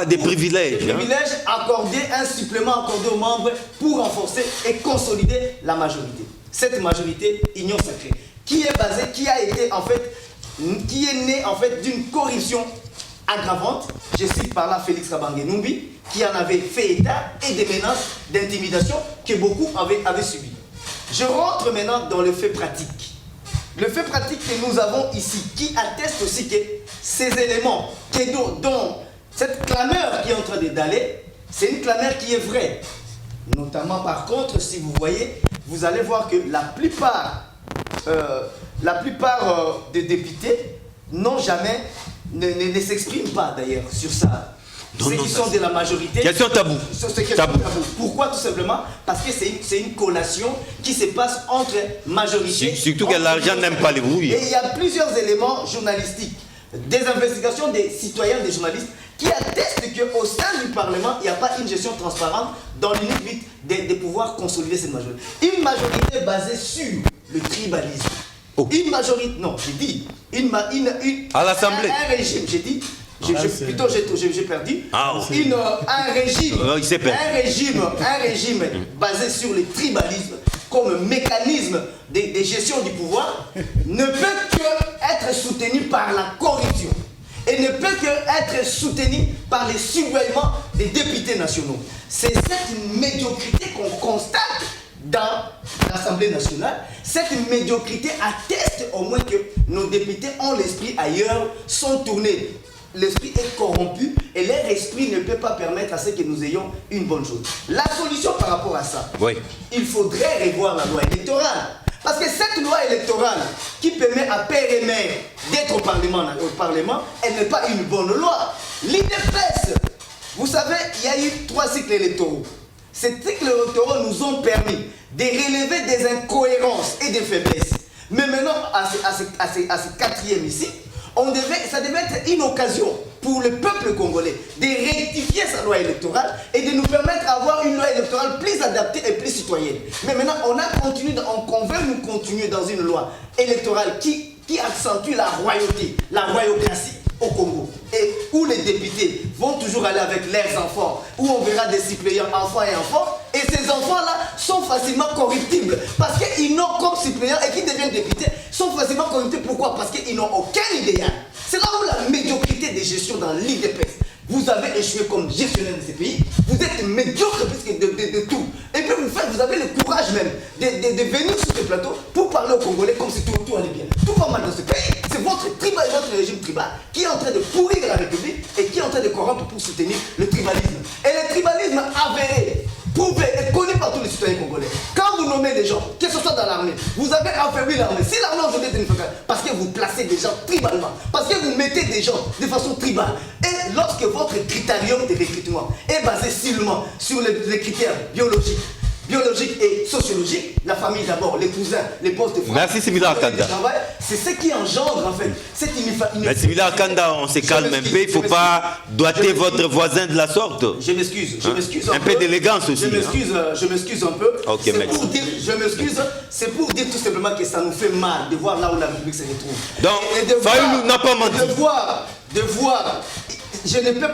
des privilèges. Des privilèges accordés, un supplément accordé aux membres pour renforcer et consolider la majorité. Cette majorité union sacrée, qui est née en fait d'une corruption aggravante. Je cite par là Félix Kabange Numbi, qui en avait fait état, et des menaces d'intimidation que beaucoup avaient subies. Je rentre maintenant dans le fait pratique. Le fait pratique que nous avons ici, qui atteste aussi que ces éléments, dont cette clameur qui est en train d'aller, c'est une clameur qui est vraie. Notamment par contre, si vous voyez, vous allez voir que la plupart des députés n'ont jamais, ne s'expriment pas d'ailleurs sur ça. ceux qui sont de la majorité. Question tabou. Tabou. Pourquoi? Tout simplement parce que c'est une collation qui se passe entre majorité. Surtout que l'argent n'aime pas les bruits. Et il y a plusieurs éléments journalistiques, des investigations des citoyens, des journalistes, qui attestent qu'au sein du Parlement, il n'y a pas une gestion transparente dans l'unique but de pouvoir consolider cette majorité. Une majorité basée sur le tribalisme. Oh. Une majorité, non, j'ai dit, à l'Assemblée. Un régime, j'ai dit. Plutôt, j'ai perdu. Ah, okay. Un régime, il s'est perdu. un régime basé sur le tribalisme comme mécanisme de gestion du pouvoir ne peut que être soutenu par la corruption et ne peut que être soutenu par les subventions des députés nationaux. C'est cette médiocrité qu'on constate dans l'Assemblée nationale. Cette médiocrité atteste au moins que nos députés ont l'esprit ailleurs, sont tournés. L'esprit est corrompu et leur esprit ne peut pas permettre à ce que nous ayons une bonne chose. La solution par rapport à ça, oui. Il faudrait revoir la loi électorale. Parce que cette loi électorale qui permet à père et mère d'être au Parlement, elle n'est pas une bonne loi. L'IDPS, vous savez, il y a eu 3 cycles électoraux. Ces cycles électoraux nous ont permis de relever des incohérences et des faiblesses. Mais maintenant, à ce 4e ici, ça devait être une occasion pour le peuple congolais de rectifier sa loi électorale et de nous permettre d'avoir une loi électorale plus adaptée et plus citoyenne. Mais maintenant, on veut nous continuer dans une loi électorale qui accentue la royauté, la royaucratie au Congo, et où les députés vont toujours aller avec leurs enfants, où on verra des suppléants enfants et enfants, et ces enfants-là sont facilement corruptibles, parce qu'ils n'ont comme suppléants et qui deviennent députés, sont facilement corruptibles. Pourquoi? Parce qu'ils n'ont aucun idéal. C'est là où la médiocrité des gestions dans l'IDPS. Vous avez échoué comme gestionnaire de ces pays, vous êtes médiocre plus que de tout. Et puis vous avez le courage même de venir sur ce plateau pour parler aux Congolais comme si tout allait bien. Tout va mal dans ce pays. C'est votre régime tribal qui est en train de pourrir la République et qui est en train de corrompre pour soutenir le tribalisme. Et le tribalisme avéré, prouvé et connu par tous les citoyens congolais. Quand vous nommez des gens, que ce soit dans l'armée, vous avez affaibli l'armée. Si l'armée aujourd'hui est inefficace, parce que vous placez des gens tribalement, parce que vous mettez des gens de façon tribale. Et lorsque votre critérium de recrutement est basé seulement sur les critères biologiques et sociologiques, la famille d'abord, les cousins, les postes de France, merci Simila Kanda. C'est ce qui engendre en fait cette mais Simila Kanda, on se calme un peu, il ne faut pas doiter votre voisin de la sorte. Je m'excuse un peu d'élégance aussi. Je m'excuse un peu. Okay, je m'excuse, c'est pour dire tout simplement que ça nous fait mal de voir là où la République se retrouve. Donc, Fayoulou n'a pas menti. De voir,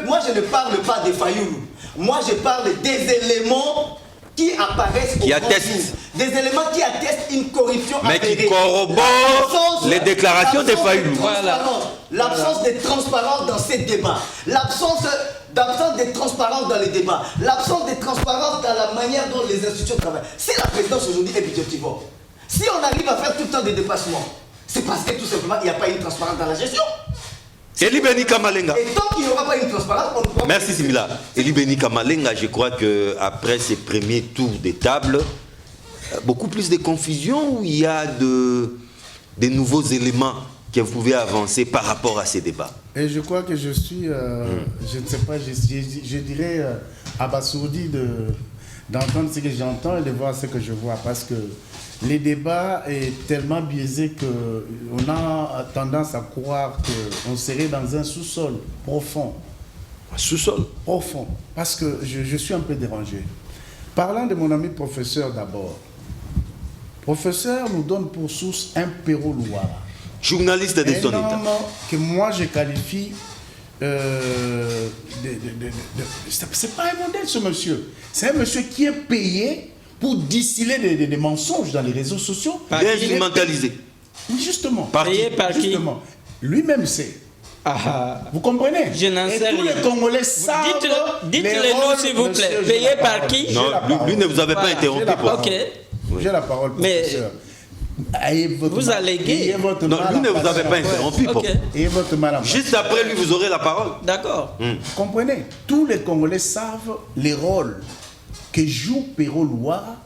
moi je ne parle pas de Fayoulou, moi je parle des éléments qui apparaissent au grand jour. Des éléments qui attestent une corruption mais qui corroborent les déclarations de Fayoulou. L'absence de transparence dans ces débats, l'absence de transparence dans les débats, l'absence de transparence dans la manière dont les institutions travaillent. Si la présidence aujourd'hui est budgétivore, si on arrive à faire tout le temps des dépassements, c'est parce que tout simplement il n'y a pas une transparence dans la gestion. Eli Beni Kamalenga. Et tant qu'il n'y aura pas une transparence, on ne pourra pas. Merci Simila. Eli Beni Kamalenga, je crois qu'après ces premiers tours de table, beaucoup plus de confusion ou il y a de nouveaux éléments que vous pouvez avancer par rapport à ces débats? Et je crois que je suis, je ne sais pas, je dirais abasourdi d'entendre ce que j'entends et de voir ce que je vois, parce que les débats est tellement biaisé qu'on a tendance à croire qu'on serait dans un sous-sol profond. Un sous-sol profond, parce que je suis un peu dérangé. Parlant de mon ami professeur d'abord. Professeur nous donne pour source un Péro Louara. Journaliste de son état. Que moi je qualifie c'est pas un modèle ce monsieur. C'est un monsieur qui est payé pour distiller des mensonges dans les réseaux sociaux. Instrumentalisé. Justement. Payé par qui? Lui-même sait. Vous comprenez? Je n'en sais rien. Tous les Congolais savent. Dites-le nous s'il vous plaît. Payé par qui? Non, lui ne vous avez pas interrompu. J'ai la parole, professeur. Vous alléguez. Non, lui ne vous avait pas interrompu. Juste après lui, vous aurez la parole. D'accord. Vous comprenez? Tous les Congolais savent les rôles que joue Péro Louara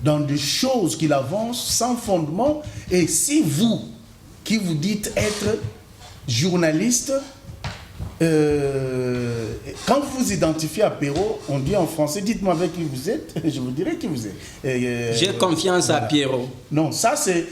dans des choses qu'il avance sans fondement. Et si vous, qui vous dites être journaliste, quand vous vous identifiez à Perrault, on dit en français, dites-moi avec qui vous êtes, je vous dirai qui vous êtes. J'ai confiance à Perrault. Non, ça c'est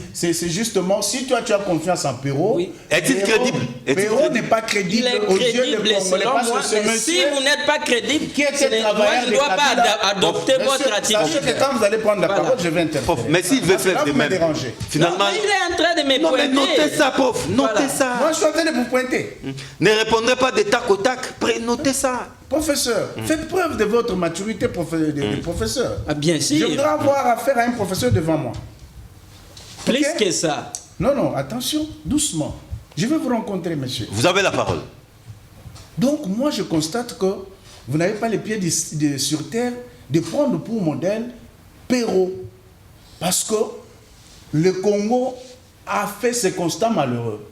justement, si toi tu as confiance en Perrault, Oui. Est-il crédible? Perrault n'est pas crédible Il est aux yeux crédible des Congolais selon parce moi, que ce mais si monsieur vous n'êtes pas crédible, qui était moi travailleur je ne dois de pas Kabila, adopter votre sachez attitude. que quand vous allez prendre la Voilà. parole, je vais interférer. Mais s'il veut Parce que faire là, de vous me même, dérangez. finalement... Non, mais il est en train de me Non, mais pointer. notez ça, prof, notez Voilà. ça. Moi, je suis en train de vous pointer. Ne répondrez pas de tac au tac, notez ça. Professeur, faites preuve de votre maturité de professeur. Ah, bien Je sûr. voudrais avoir affaire à un professeur devant moi. Plus Ok? que ça. Non, non, attention, doucement. Je vais vous rencontrer, monsieur. Vous avez la parole. Donc, moi, je constate que vous n'avez pas les pieds sur terre de prendre pour modèle Perrault. Parce que le Congo a fait ce constat malheureux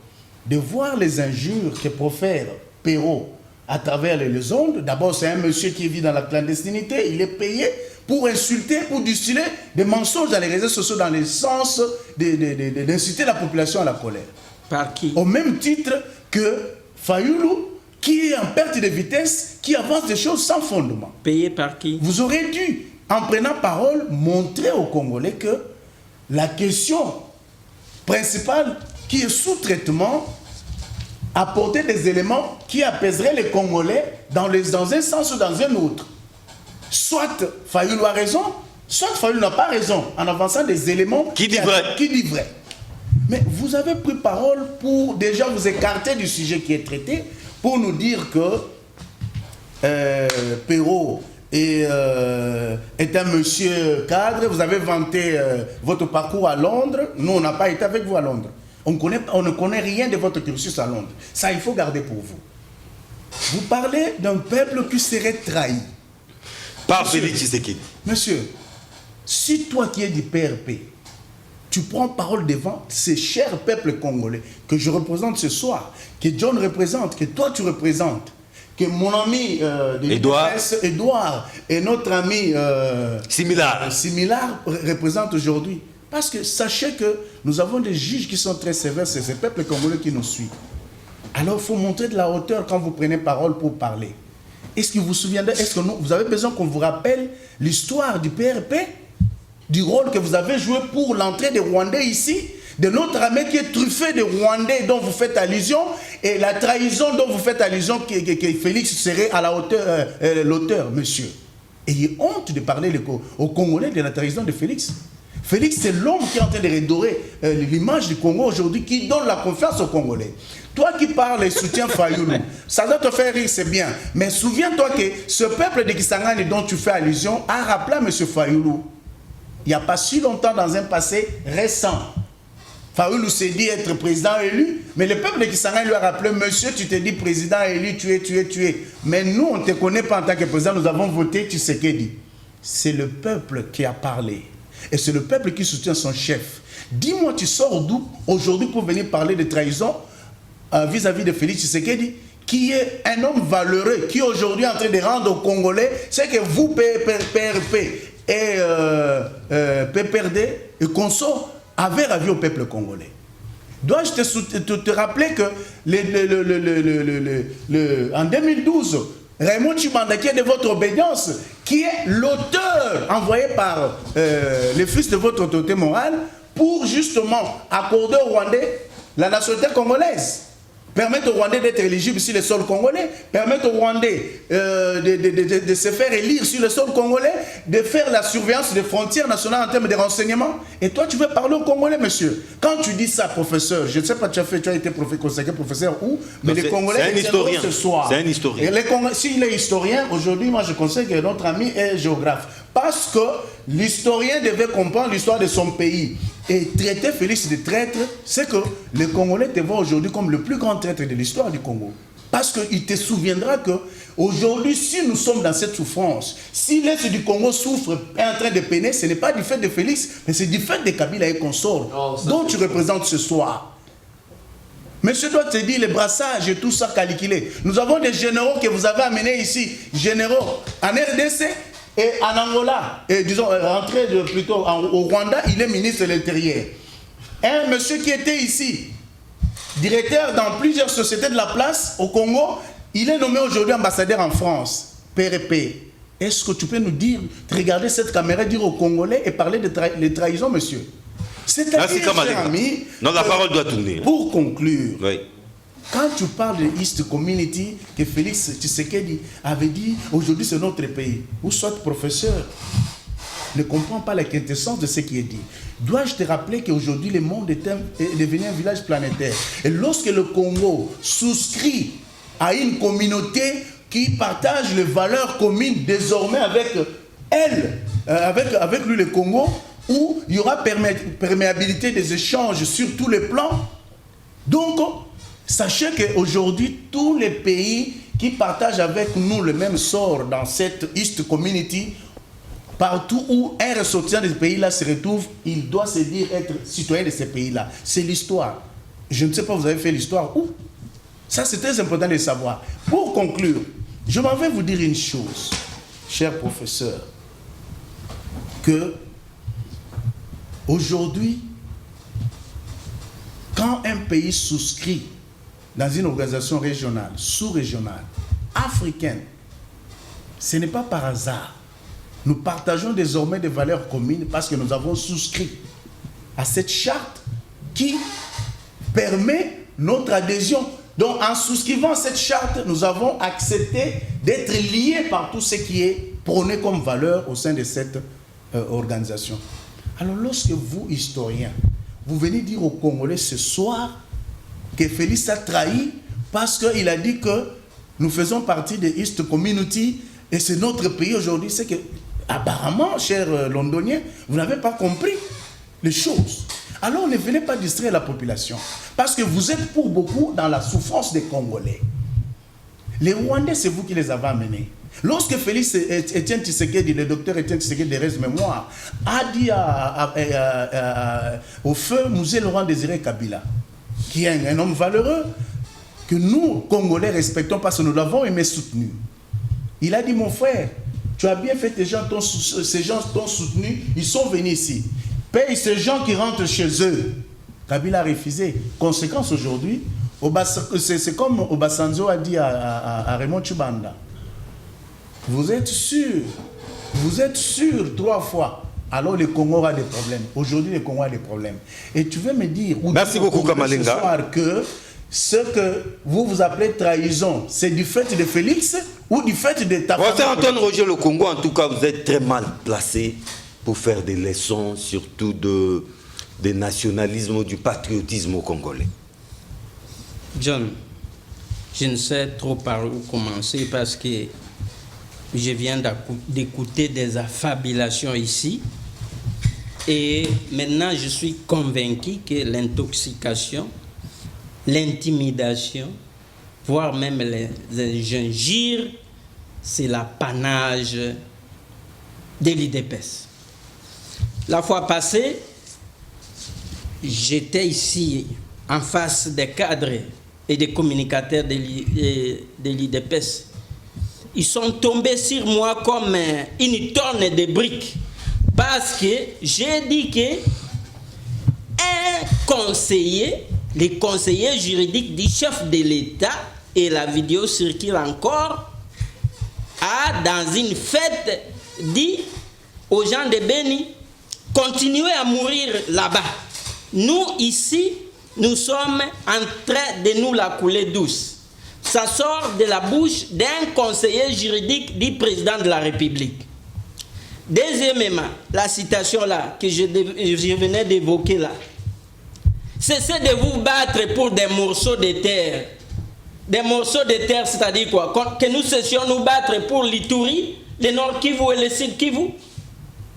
de voir les injures que profère Perrault à travers les ondes. D'abord, c'est un monsieur qui vit dans la clandestinité. Il est payé pour insulter, pour distiller des mensonges dans les réseaux sociaux dans le sens d'inciter la population à la colère. Par qui? Au même titre que Fayoulou, qui est en perte de vitesse, qui avance des choses sans fondement. Payé par qui? Vous aurez dû, en prenant parole, montrer aux Congolais que la question principale qui est sous traitement, apporter des éléments qui apaiseraient les Congolais dans un sens ou dans un autre. Soit Fayoulou a raison, soit Fayoulou n'a pas raison, en avançant des éléments Qui dit vrai. qui dit vrai. Mais vous avez pris parole pour déjà vous écarter du sujet qui est traité, pour nous dire que Perrault est un monsieur cadre. Vous avez vanté votre parcours à Londres. Nous, on n'a pas été avec vous à Londres. On ne connaît rien de votre cursus à Londres. Ça, il faut garder pour vous. Vous parlez d'un peuple qui serait trahi. Par Félix Tshisekedi. Monsieur, si toi qui es du PRP, tu prends parole devant ces chers peuples congolais que je représente ce soir, que John représente, que toi tu représentes, que mon ami Edouard et notre ami Similar représente aujourd'hui. Parce que sachez que nous avons des juges qui sont très sévères, c'est ces peuples congolais qui nous suivent. Alors il faut montrer de la hauteur quand vous prenez parole pour parler. Est-ce que vous vous souvenez, est-ce que vous avez besoin qu'on vous rappelle l'histoire du PRP, du rôle que vous avez joué pour l'entrée des Rwandais ici, de notre armée qui est truffée de Rwandais dont vous faites allusion, et la trahison dont vous faites allusion que Félix serait à la hauteur, l'auteur, monsieur. Ayez honte de parler aux Congolais de la trahison de Félix. Félix, c'est l'homme qui est en train de redorer l'image du Congo aujourd'hui, qui donne la confiance aux Congolais. Toi qui parles et soutiens Fayoulou, ça doit te faire rire, c'est bien. Mais souviens-toi que ce peuple de Kisangani dont tu fais allusion a rappelé à M. Fayoulou, il n'y a pas si longtemps, dans un passé récent. Fayoulou s'est dit être président élu, mais le peuple de Kisangani lui a rappelé, monsieur, tu t'es dit président élu, tu es. Mais nous, on ne te connaît pas en tant que président, nous avons voté Tshisekedi. C'est le peuple qui a parlé. Et c'est le peuple qui soutient son chef. Dis-moi, tu sors d'où aujourd'hui pour venir parler de trahison vis-à-vis de Félix Tshisekedi, qui est un homme valeureux, qui est aujourd'hui en train de rendre aux Congolais ce que vous, PRP et PPRD et consorts, avez ravi au peuple congolais. Dois-je te rappeler que en 2012, Raymond Tshibanda, qui est de votre obédience, qui est l'auteur envoyé par les fils de votre autorité morale pour justement accorder aux Rwandais la nationalité congolaise, permettre aux Rwandais d'être éligibles sur le sol congolais, permettre aux Rwandais de se faire élire sur le sol congolais, de faire la surveillance des frontières nationales en termes de renseignement. Et toi, tu veux parler aux Congolais, monsieur. Quand tu dis ça, professeur, je ne sais pas, tu as été consacré professeur où, mais les Congolais, c'est un historien. Ce soir. C'est un historien. Et s'il est historien, aujourd'hui, moi, je conseille que notre ami est géographe. Parce que l'historien devait comprendre l'histoire de son pays. Et traiter Félix de traître, c'est que les Congolais te voient aujourd'hui comme le plus grand traître de l'histoire du Congo. Parce qu'il te souviendra qu'aujourd'hui, si nous sommes dans cette souffrance, si l'Est du Congo souffre, est en train de peiner, ce n'est pas du fait de Félix, mais c'est du fait de Kabila et consorts, dont tu représentes ce soir. Monsieur doit te dire les brassages et tout ça calculé. Nous avons des généraux que vous avez amenés ici, généraux en RDC, et en Angola, et disons, rentré plutôt au Rwanda, il est ministre de l'Intérieur. Un monsieur qui était ici, directeur dans plusieurs sociétés de la place au Congo, Il est nommé aujourd'hui ambassadeur en France, PRP. Est-ce que tu peux nous dire, regarder cette caméra, dire aux Congolais et parler de trahison, monsieur? C'est-à-dire, cher ami, non, la parole doit tourner. Pour conclure, oui. Quand tu parles de East Community, que Félix Tshisekedi avait dit, aujourd'hui c'est notre pays, ou soit professeur, ne comprend pas la quintessence de ce qui est dit. Dois-je te rappeler qu'aujourd'hui le monde est devenu un village planétaire? Et lorsque le Congo souscrit à une communauté qui partage les valeurs communes désormais avec elle, avec lui le Congo, où il y aura perméabilité des échanges sur tous les plans. Donc, sachez qu'aujourd'hui, tous les pays qui partagent avec nous le même sort dans cette East Community, partout où un ressortissant de ce pays-là se retrouve, il doit se dire être citoyen de ces pays-là. C'est l'histoire. Je ne sais pas, vous avez fait l'histoire où? Ça, c'est très important de le savoir. Pour conclure, je m'en vais vous dire une chose, cher professeur, que aujourd'hui, quand un pays souscrit dans une organisation régionale, sous-régionale, africaine, ce n'est pas par hasard. Nous partageons désormais des valeurs communes parce que nous avons souscrit à cette charte qui permet notre adhésion. Donc, en souscrivant à cette charte, nous avons accepté d'être liés par tout ce qui est prôné comme valeur au sein de cette organisation. Alors, lorsque vous, historiens, vous venez dire aux Congolais ce soir que Félix a trahi parce qu'il a dit que nous faisons partie de East Community et c'est notre pays aujourd'hui, c'est que, apparemment, chers Londoniens, vous n'avez pas compris les choses. Alors ne venez pas distraire la population. Parce que vous êtes pour beaucoup dans la souffrance des Congolais. Les Rwandais, c'est vous qui les avez amenés. Lorsque Félix Etienne Tshisekedi, le docteur Etienne Tshisekedi de Reste Mémoire, a dit au feu Musée Laurent Désiré Kabila, qui est un homme valeureux, que nous, Congolais, respectons parce que nous l'avons aimé soutenu. Il a dit, mon frère, tu as bien fait, ces gens t'ont soutenu, ils sont venus ici. Paye ces gens qui rentrent chez eux. Kabila a refusé. Conséquence aujourd'hui, c'est comme Obasanjo a dit à Raymond Tchibanda. Vous êtes sûr 3 fois. Alors le Congo a des problèmes. Aujourd'hui, le Congo a des problèmes. Et tu veux me dire, merci beaucoup, Kamalenga, ce soir, que ce que vous appelez trahison, c'est du fait de Félix ou du fait de ta famille? Antoine Roger, le Congo, en tout cas, vous êtes très mal placé pour faire des leçons, surtout de nationalisme ou du patriotisme congolais. John, je ne sais trop par où commencer parce que je viens d'écouter des affabulations ici et maintenant je suis convaincu que l'intoxication, l'intimidation, voire même les injures, c'est l'apanage de l'IDPS. La fois passée, j'étais ici en face des cadres et des communicateurs de l'IDPS. Ils sont tombés sur moi comme une tonne de briques parce que j'ai dit que un conseiller, le conseiller juridique du chef de l'État, et la vidéo circule encore, a dans une fête dit aux gens de Beni, continuez à mourir là-bas. Nous ici, nous sommes en train de nous la couler douce. Ça sort de la bouche d'un conseiller juridique du président de la République. Deuxièmement, la citation là que je venais d'évoquer là. Cessez de vous battre pour des morceaux de terre. Des morceaux de terre, c'est-à-dire quoi? Que nous cessions nous battre pour l'Ituri, le Nord Kivu et le Sud Kivu.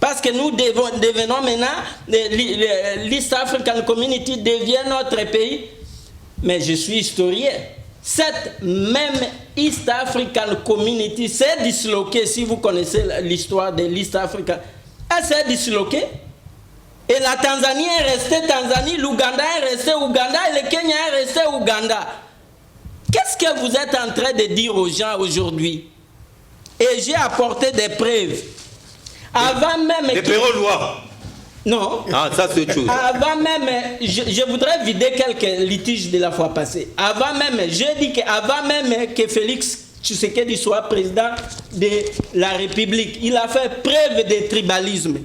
Parce que nous devenons maintenant, l'East African Community devient notre pays. Mais je suis historien. Cette même East African Community s'est disloquée, si vous connaissez l'histoire de l'East Africa, elle s'est disloquée. Et la Tanzanie est restée Tanzanie, l'Ouganda est resté Ouganda et le Kenya est resté Ouganda. Qu'est-ce que vous êtes en train de dire aux gens aujourd'hui? Et j'ai apporté des preuves. Avant même... Les Pérois-Lois. Non. Ah, ça c'est autre chose. Avant même, je voudrais vider quelques litiges de la fois passée. Avant même, j'ai dit qu'avant même que Félix Tshisekedi soit président de la République, il a fait preuve de tribalisme.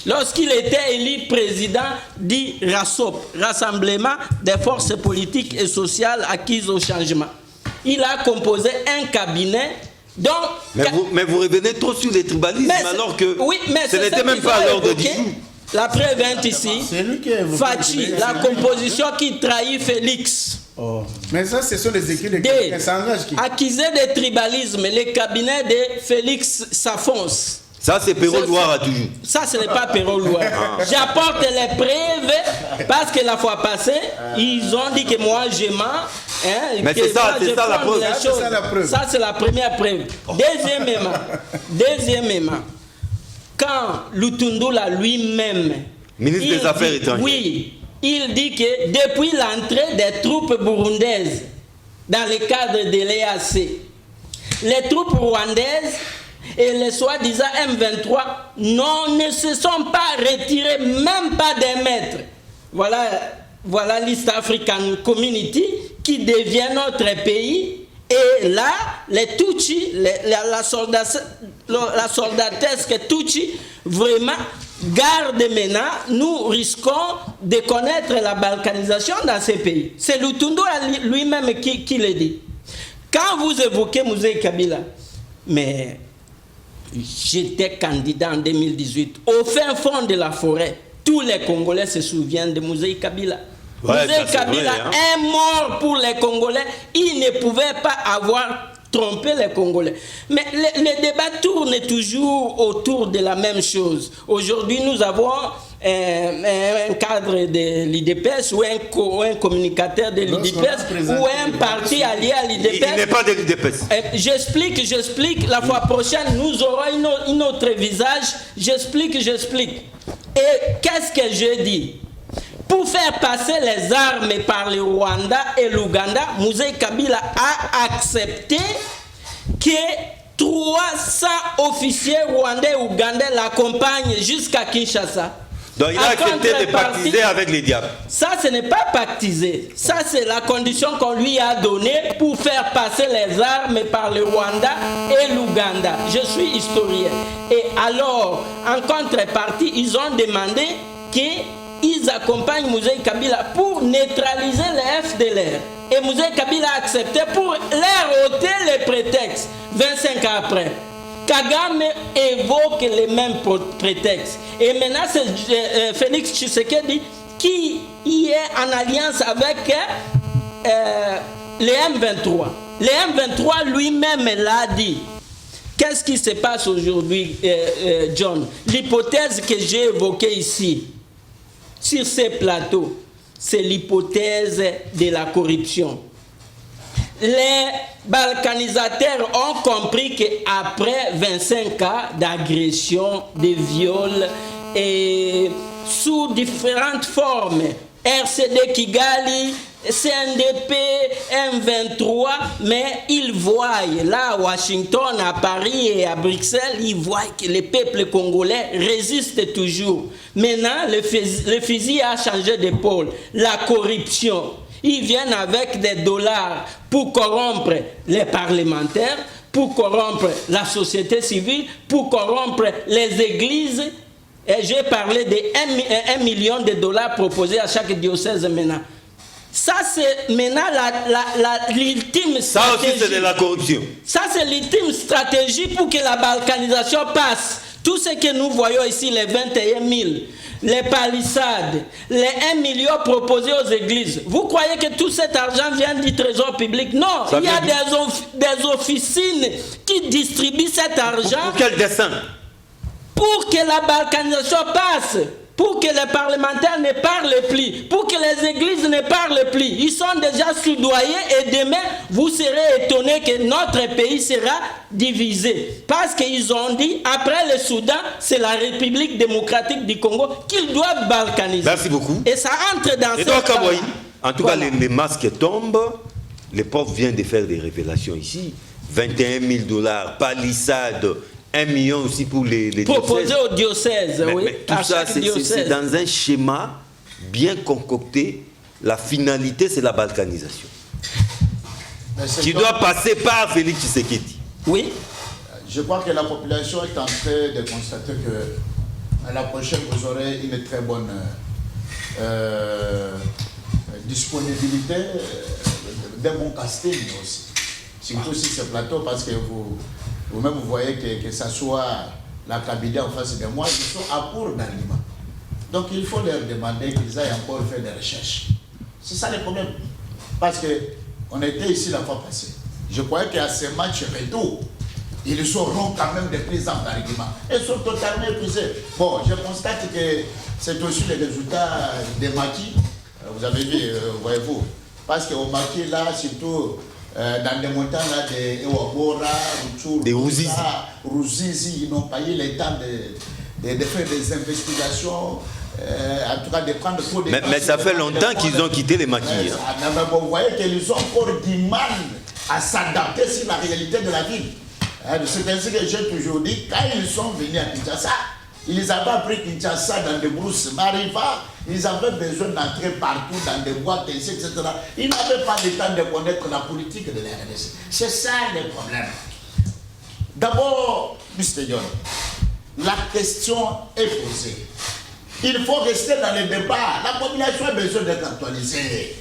Lorsqu'il était élu président du RASOP, Rassemblement des forces politiques et sociales acquises au changement, il a composé un cabinet. Donc, mais vous revenez trop sur les tribalismes alors que oui, mais ce n'était même pas à l'ordre du jour. La preuve est ici. Fachi, la composition qui trahit Félix. Oh. Mais ça, ce sont les écrits de accusé de tribalisme, le cabinet de Félix s'affonce. Ça, c'est Perrault Loire à toujours. Ça, ce n'est pas Perrault Loire. J'apporte les preuves parce que la fois passée, ils ont dit que moi, je mens. Hein, mais c'est ça, la preuve. Ça, c'est la première preuve. Deuxièmement, quand Lutundula lui-même, ministre des Affaires étrangères, oui, il dit que depuis l'entrée des troupes burundaises dans le cadre de l'EAC, les troupes rwandaises et les soi-disant M23 ne se sont pas retirés, même pas des mètres. Voilà l'East African Community qui devient notre pays. Et là, les Tutsis, la soldatesque Tutsi, vraiment garde maintenant, nous risquons de connaître la balkanisation dans ces pays. C'est Lutundu lui-même qui le dit. Quand vous évoquez Mouzé Kabila, mais j'étais candidat en 2018, au fin fond de la forêt, tous les Congolais se souviennent de Mouzé Kabila. Ouais, Mouzé Kabila est mort pour les Congolais. Il ne pouvait pas avoir trompé les Congolais. Mais le débat tourne toujours autour de la même chose. Aujourd'hui, nous avons un cadre de l'IDPS ou un communicateur de l'IDPS ou un parti allié à l'IDPS. Il n'est pas de l'IDPS. J'explique. La fois prochaine, nous aurons un autre visage. J'explique. Et qu'est-ce que je dis? Pour faire passer les armes par le Rwanda et l'Ouganda, Mouzé Kabila a accepté que 300 officiers rwandais et ougandais l'accompagnent jusqu'à Kinshasa. Donc il a accepté de pactiser avec les diables. Ça, ce n'est pas pactiser. Ça, c'est la condition qu'on lui a donnée pour faire passer les armes par le Rwanda et l'Ouganda. Je suis historien. Et alors, en contrepartie, ils ont demandé qu'ils accompagnent Mouzé Kabila pour neutraliser les FDLR. Et Mouzé Kabila a accepté pour leur ôter les prétextes. 25 ans après, Kagame évoque les mêmes prétextes. Et maintenant, c'est Félix Tshisekedi qui y est en alliance avec les M23. Les M23 lui-même l'a dit. Qu'est-ce qui se passe aujourd'hui, John? L'hypothèse que j'ai évoquée ici, sur ces plateaux, c'est l'hypothèse de la corruption. Les balkanisateurs ont compris qu'après 25 ans d'agression, de viol, et sous différentes formes, RCD Kigali, CNDP, M23, mais ils voient là à Washington, à Paris et à Bruxelles, ils voient que le peuple congolais résiste toujours. Maintenant, le fusil a changé d'épaule. La corruption. Ils viennent avec des dollars pour corrompre les parlementaires, pour corrompre la société civile, pour corrompre les églises. Et j'ai parlé de 1 million de dollars proposés à chaque diocèse maintenant. Ça, c'est maintenant l'ultime stratégie. Ça aussi, c'est de la corruption. Ça, c'est l'ultime stratégie pour que la balkanisation passe. Tout ce que nous voyons ici, les 21 000, les palissades, les 1 million proposés aux églises. Vous croyez que tout cet argent vient du trésor public? Non, il y a des officines qui distribuent cet argent. Pour quel dessein? Pour que la balkanisation passe. Pour que les parlementaires ne parlent plus, pour que les églises ne parlent plus. Ils sont déjà soudoyés et demain, vous serez étonnés que notre pays sera divisé. Parce qu'ils ont dit, après le Soudan, c'est la République démocratique du Congo qu'ils doivent balkaniser. Merci beaucoup. Et ça entre dans cette... En tout cas, les masques tombent. Les pauvres viennent de faire des révélations ici. 21 000 dollars, palissade, 1 million aussi pour les Proposé diocèses. au diocèse, Mais- oui. mais tout à ça, chaque c'est diocèse. dans un schéma bien concocté. La finalité, c'est la balkanisation. Mais c'est Qui donc- doit passer par Félix Tshisekedi. Oui. Je crois que la population est en train de constater que à la prochaine, vous aurez une très bonne disponibilité d'un bon casting aussi. Surtout sur ce plateau, parce que vous-même, vous voyez que ça soit la Kabylie en face de moi, ils sont à court d'arguments. Donc il faut leur demander qu'ils aillent encore faire des recherches. C'est ça le problème. Parce qu'on était ici la fois passée. Je croyais qu'à ce match retour, ils auront quand même de plus amples arguments. Ils sont totalement épuisés. Bon, je constate que c'est aussi le résultat des maquis. Vous avez vu, voyez-vous. Parce qu'au maquis, là, surtout dans des montagnes là, de Ewabora, Des Ruzizi. Ruzizi, ils n'ont pas eu le temps de faire des investigations. En tout cas, de prendre trop de Mais ça fait longtemps qu'ils ont quitté les maquis. mais, mais bon, vous voyez qu'ils ont encore du mal à s'adapter sur la réalité de la ville. C'est ainsi que j'ai toujours dit, quand ils sont venus à Kinshasa, ils avaient appris Kinshasa dans des brousses Mariva, ils avaient besoin d'entrer partout dans des boîtes, etc. Ils n'avaient pas le temps de connaître la politique de la RDC. C'est ça le problème. D'abord, Mr. John, la question est posée. Il faut rester dans le débat. La population a besoin d'être actualisée.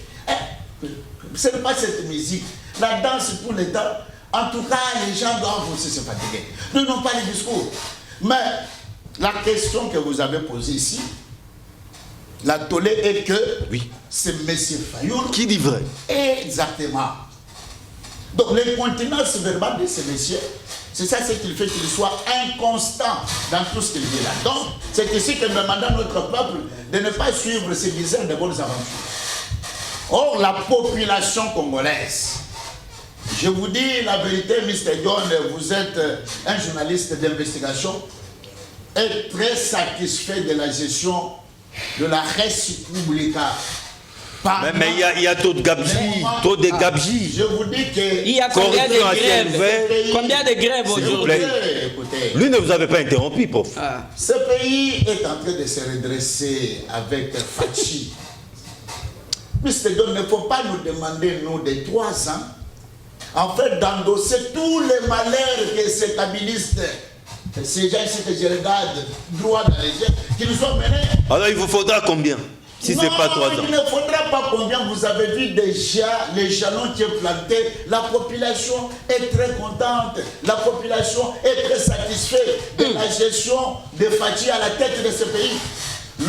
Ce n'est pas cette musique. La danse pour le temps. En tout cas, les gens doivent aussi se fatiguer. Nous n'avons pas les discours. Mais la question que vous avez posée ici, la tollée est que Oui. c'est M. Fayoul. Qui dit vrai? Exactement. Donc l'incontinence verbale de ce monsieur, c'est ça ce qui fait qu'il soit inconstant dans tout ce qu'il dit là. Donc, c'est ici que nous demandons à notre peuple de ne pas suivre ces dizaines de bonnes aventures. Or, la population congolaise, je vous dis la vérité, Mr. John, vous êtes un journaliste d'investigation, est très satisfait de la gestion de la res publica. Mais il y a trop de gabegie. Trop de gabegie. Je vous dis que... Il y a combien de Corruption à ciel grèves? ouvert. Combien de grèves S'il vous aujourd'hui? plaît. Écoutez, Lui ne vous avait pas interrompu, prof. Ah. ce pays est en train de se redresser avec Fachi. Mr. John, il ne faut pas nous demander, nous, de 3 ans, en fait, d'endosser tous les malheurs que ces kabylistes, ces gens ici que je regarde droit dans les yeux, qui nous ont menés. Alors il vous faudra combien? Si ce n'est pas 3 ans. Il ne faudra pas combien. Vous avez vu déjà les jalons qui sont plantés. La population est très contente. La population est très satisfaite de la gestion de Fachi à la tête de ce pays.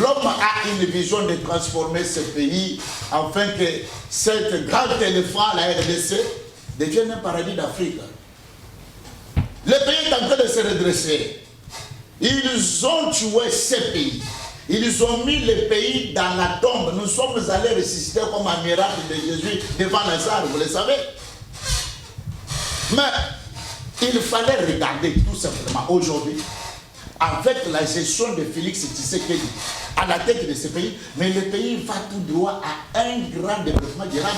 L'homme a une vision de transformer ce pays afin que cet grand éléphant, la RDC, devienne un paradis d'Afrique. Le pays est en train de se redresser. Ils ont tué ce pays. Ils ont mis le pays dans la tombe. Nous sommes allés ressusciter comme un miracle de Jésus devant Lazare, vous le savez. Mais il fallait regarder tout simplement aujourd'hui, avec la gestion de Félix Tshisekedi à la tête de ce pays, mais le pays va tout droit à un grand développement durable.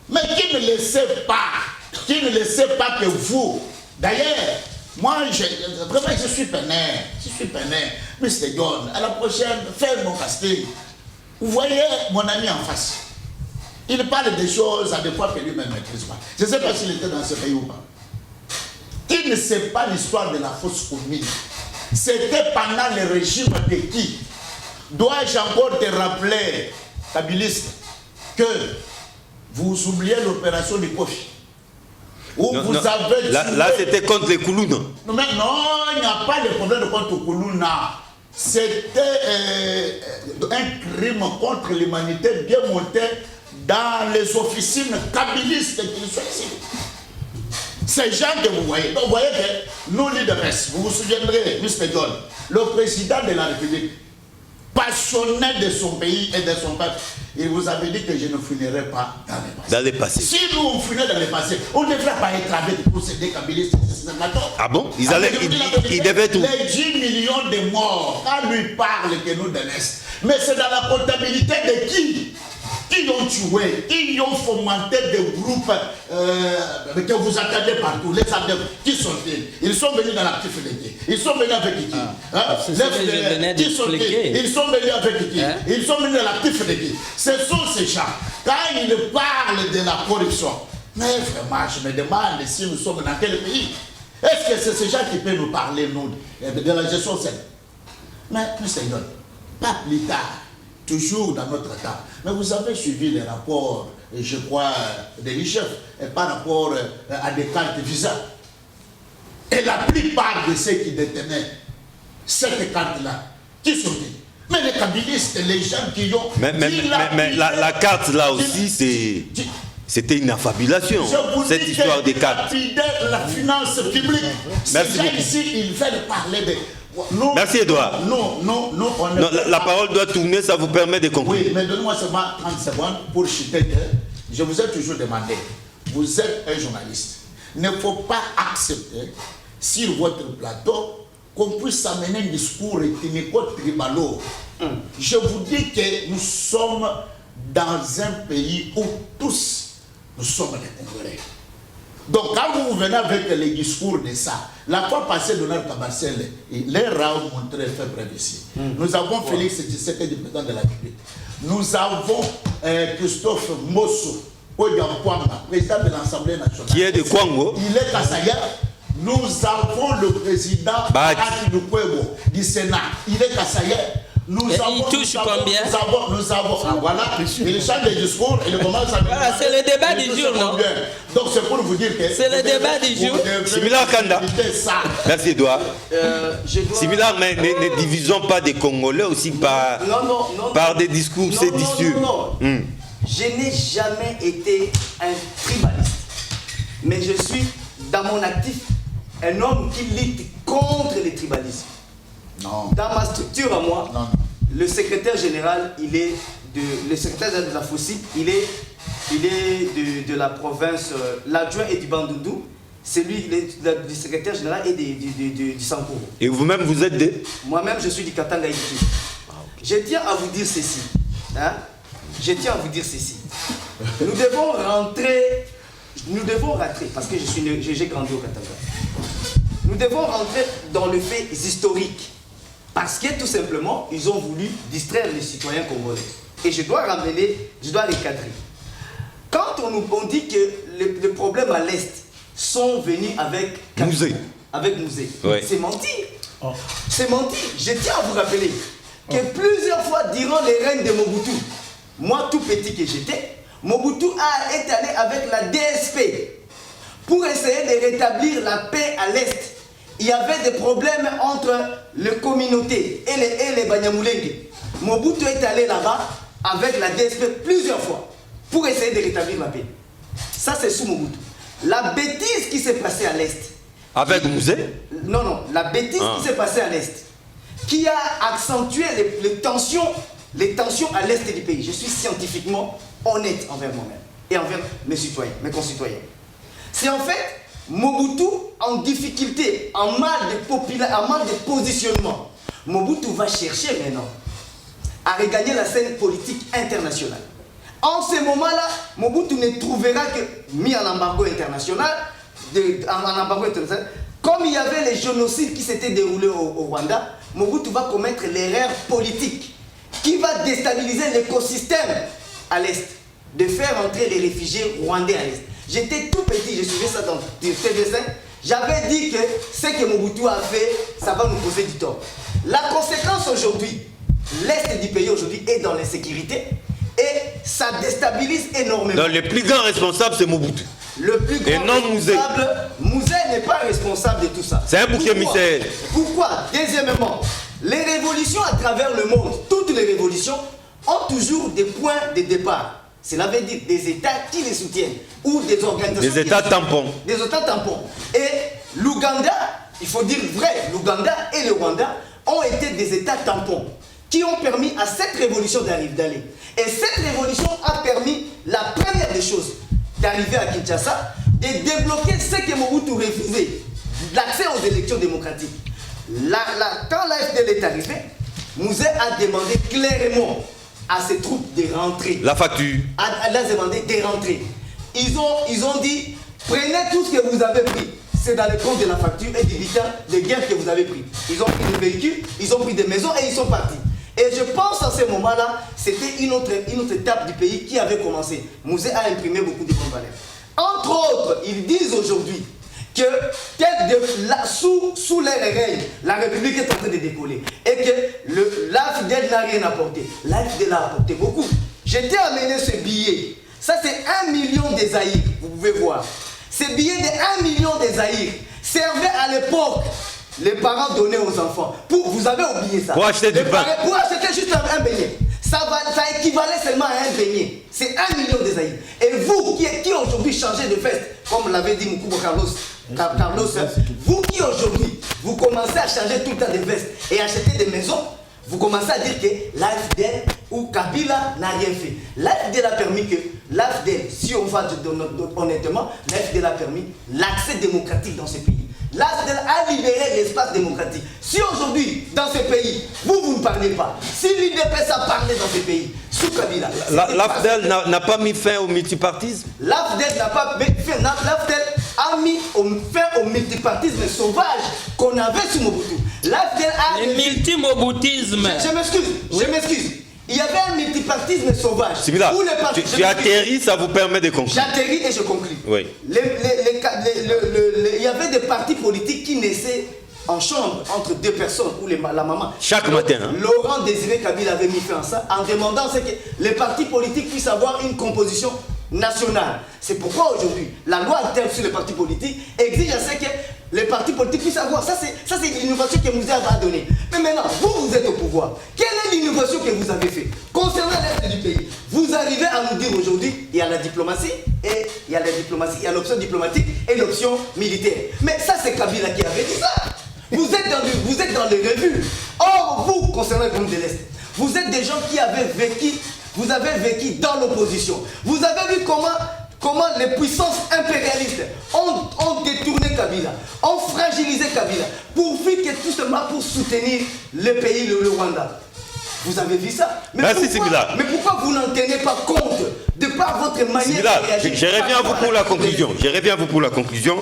Mais qui ne le sait pas que vous, d'ailleurs, moi, vraiment, je suis peiné, Mr. John, à la prochaine, fais mon casting. Vous voyez mon ami en face, il parle des choses à des fois que lui-même ne maîtrise pas. Je ne sais pas s'il était dans ce pays ou pas. Il ne sait pas l'histoire de la fosse commune. C'était pendant le régime de qui? Dois-je encore te rappeler, kabiliste, que vous oubliez l'opération du Kofi? Où Non, vous non. avez Là c'était contre les Koulouna. Non, mais non, il n'y a pas de problème contre Koulouna. C'était un crime contre l'humanité bien monté dans les officines kabylistes qui sont ici. Ces gens que vous voyez, donc vous voyez que nous, leaders, vous vous souviendrez, Mr. John, le président de la République, passionné de son pays et de son peuple, il vous avait dit que je ne finirai pas dans le passé. Dans les passés. Si nous on finit dans le passé, on ne devrait pas être avec tous ces kabylistes. Ah bon? Ils devaient tout. Les 10 millions de morts, quand lui parle que nous de l'Est, mais c'est dans la comptabilité de qui? qui ont tué, qui ont fomenté des groupes que vous attendez partout, les adeptes, qui sont-ils? Ils sont venus dans l'actif légué. Ils sont venus avec qui? C'est ce que je venais d'expliquer. Ils sont venus avec qui? Ils sont venus dans l'actif légué. Ce sont ces gens. Quand ils parlent de la corruption, mais vraiment, je me demande si nous sommes dans quel pays. Est-ce que c'est ces gens qui peuvent nous parler, nous, de la gestion saine? Mais, Seigneur, pas plus tard, toujours dans notre temps. Mais vous avez suivi les rapports, je crois, de l'IGF, par rapport à des cartes visa. Et la plupart de ceux qui détenaient cette carte-là, qui sont-ils? Mais les kabylistes, les gens qui ont... Mais la carte là aussi, c'était une affabulation, cette histoire des cartes. La finance publique. Merci beaucoup. Ici, ils veulent parler de... Nous, merci Edouard. Non, la parole doit tourner, ça vous permet de conclure. Oui, mais donnez-moi seulement 30 secondes pour chuter que je vous ai toujours demandé, vous êtes un journaliste. Il ne faut pas accepter sur votre plateau qu'on puisse amener un discours ethnico-tribalo. Je vous dis que nous sommes dans un pays où tous nous sommes des Congolais. Donc quand vous venez avec les discours de ça, la fois passée, Donald Kabassel, les rounds montré fait preuve ici. Nous avons Félix Tshisekedi, président de la République. Nous avons Christophe Mosso, président de l'Assemblée nationale. Qui est de Congo. Il est Kassaya. Nous avons le président Aki Lukwebo du Sénat. Il est Kassaya. Il touche combien? Nous avons, voilà, il change de discours, il commence à... Voilà, c'est le débat du jour, non? Donc c'est pour vous dire que... C'est le débat du jour. Similar Kanda. Merci Edouard. Similar, mais ne divisons pas des Congolais aussi par des discours séditieux. Non. Je n'ai jamais été un tribaliste. Mais je suis, dans mon actif, un homme qui lutte contre les tribalismes. Non. Dans ma structure à moi, non. Le secrétaire général, le secrétaire général de la FOSIP, il est de la province, l'adjoint est du Bandundu, c'est lui, le secrétaire général est du Sankuru. Et vous-même, vous êtes des... Moi-même, je suis du Katanga Iti. Je tiens à vous dire ceci. Nous devons rentrer, parce que j'ai grandi au Katanga. Nous devons rentrer dans le fait historique. Parce que tout simplement, ils ont voulu distraire les citoyens congolais. Et je dois recadrer. Quand on dit que les problèmes à l'Est sont venus avec Mouzé. Ouais. C'est mentir. C'est mentir. Je tiens à vous rappeler que plusieurs fois durant les règnes de Mobutu, moi tout petit que j'étais, Mobutu est allé avec la DSP pour essayer de rétablir la paix à l'Est. Il y avait des problèmes entre les communautés et les Banyamulenge. Mobutu est allé là-bas avec la DSP plusieurs fois pour essayer de rétablir la paix. Ça, c'est sous Mobutu. La bêtise qui s'est passée à l'Est. Avec Mouzé? Non, la bêtise qui s'est passée à l'Est, qui a accentué les tensions à l'Est du pays. Je suis scientifiquement honnête envers moi-même et envers mes concitoyens. C'est en fait Mobutu en difficulté, en mal de positionnement. Mobutu va chercher maintenant à regagner la scène politique internationale. En ce moment-là, Mobutu ne trouvera que mis en embargo international, comme il y avait les génocides qui s'étaient déroulés au Rwanda, Mobutu va commettre l'erreur politique qui va déstabiliser l'écosystème à l'Est, de faire entrer les réfugiés rwandais à l'Est. J'étais tout petit, je suivais ça dans TV5. J'avais dit que ce que Mobutu a fait, ça va nous causer du tort. La conséquence aujourd'hui, l'Est du pays aujourd'hui est dans l'insécurité et ça déstabilise énormément. Donc le plus grand responsable, c'est Mobutu. Le plus grand responsable, Mouzé n'est pas responsable de tout ça. C'est un bouc émissaire. Pourquoi? Deuxièmement, les révolutions à travers le monde, toutes les révolutions ont toujours des points de départ. Cela veut dire des États qui les soutiennent ou des organisations. Des États tampons. Des États tampons. Et l'Ouganda, il faut dire vrai, l'Ouganda et le Rwanda ont été des États tampons qui ont permis à cette révolution d'aller. Et cette révolution a permis la première des choses, d'arriver à Kinshasa, de débloquer ce que Mobutu refusait, l'accès aux élections démocratiques. Quand l'AFDL est arrivé, Mouzé a demandé clairement à ses troupes de rentrer. La facture. À leur demander de rentrer. Ils ont dit, prenez tout ce que vous avez pris. C'est dans le compte de la facture et du bulletin de guerre que vous avez pris. Ils ont pris des véhicules, ils ont pris des maisons et ils sont partis. Et je pense à ce moment-là, c'était une autre étape du pays qui avait commencé. Mouzé a imprimé beaucoup de bonnes valeurs. Entre autres, ils disent aujourd'hui que sous leur règne, la République est en train de décoller. Et que l'AFDEL n'a rien apporté. L'AFDEL a apporté beaucoup. J'étais amené ce billet. Ça, c'est 1 million des Zaïres, vous pouvez voir. Ces billets de 1 million des Zaïres servaient à l'époque. Les parents donnaient aux enfants. Vous avez oublié ça. Pour acheter du pain. Pour acheter juste un beignet. Ça équivalait seulement à un beignet. C'est 1 million des Zaïres. Et vous qui aujourd'hui changez de veste, comme l'avait dit Moukoubo Carlos, vous qui aujourd'hui, vous commencez à changer tout le temps de veste et acheter des maisons, vous commencez à dire que l'AFDEL ou Kabila n'a rien fait. L'AFDEL a permis que, si on va honnêtement, l'AFDEL a permis l'accès démocratique dans ce pays. L'AFDEL a libéré l'espace démocratique. Si aujourd'hui, dans ce pays, vous ne parlez pas, si l'UDPS a parlé dans ce pays, sous Kabila... L'AFDEL n'a pas mis fin au multipartisme. L'AFDEL n'a pas mis fin. L'AFDEL a mis fin au multipartisme sauvage qu'on avait sous Mobutu. L'AFDEL a... Le multimoboutisme. Je m'excuse. Il y avait un multipartisme sauvage. Simila, tu atterris, ça vous permet de conclure. J'atterris et je conclue. Oui. Il y avait des partis politiques qui naissaient en chambre entre deux personnes ou la maman. Chaque matin. Hein? Laurent Désiré Kabila avait mis fin à ça en demandant que les partis politiques puissent avoir une composition nationale. C'est pourquoi aujourd'hui, la loi interne sur les partis politiques exige à ce que les partis politiques puissent avoir. Ça, c'est l'innovation que Mouzé a donnée. Mais maintenant, vous êtes au pouvoir. Quelle est l'innovation que vous avez faite concernant l'Est du pays? Vous arrivez à nous dire aujourd'hui, il y a la diplomatie, et il y a la diplomatie, il y a l'option diplomatique et l'option militaire. Mais ça, c'est Kabila qui avait dit ça. Vous êtes dans les revues. Or, vous, concernant le groupe de l'Est, vous êtes des gens qui avaient vécu, vous avez vécu dans l'opposition. Vous avez vu comment les puissances impérialistes ont détourné Kabila, ont fragilisé Kabila, pour faire que tout simplement pour soutenir le pays, le Rwanda. Vous avez vu ça? Mais pourquoi vous n'en tenez pas compte de par votre manière de réagir? Je reviens à vous pour la conclusion.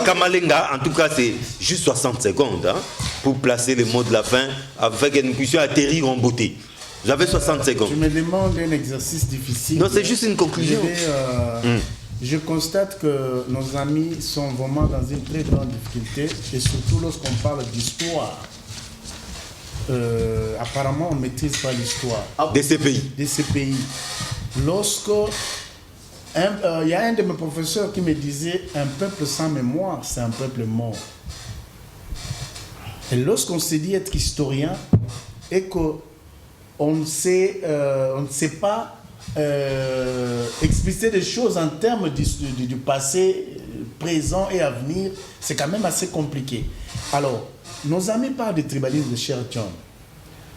Kamalenga, en tout cas, c'est juste 60 secondes hein, pour placer les mots de la fin afin que nous puissions atterrir en beauté. Vous avez 60 secondes. Je me demande un exercice difficile. Non, c'est juste une conclusion. Je constate que nos amis sont vraiment dans une très grande difficulté, et surtout lorsqu'on parle d'histoire. Apparemment, on ne maîtrise pas l'histoire de ces pays. Lorsque il y a un de mes professeurs qui me disait un peuple sans mémoire, c'est un peuple mort. Et lorsqu'on se dit être historien et qu'on ne sait pas expliciter des choses en termes du passé, présent et avenir, c'est quand même assez compliqué. Alors, nos amis parlent de tribalisme de cher John.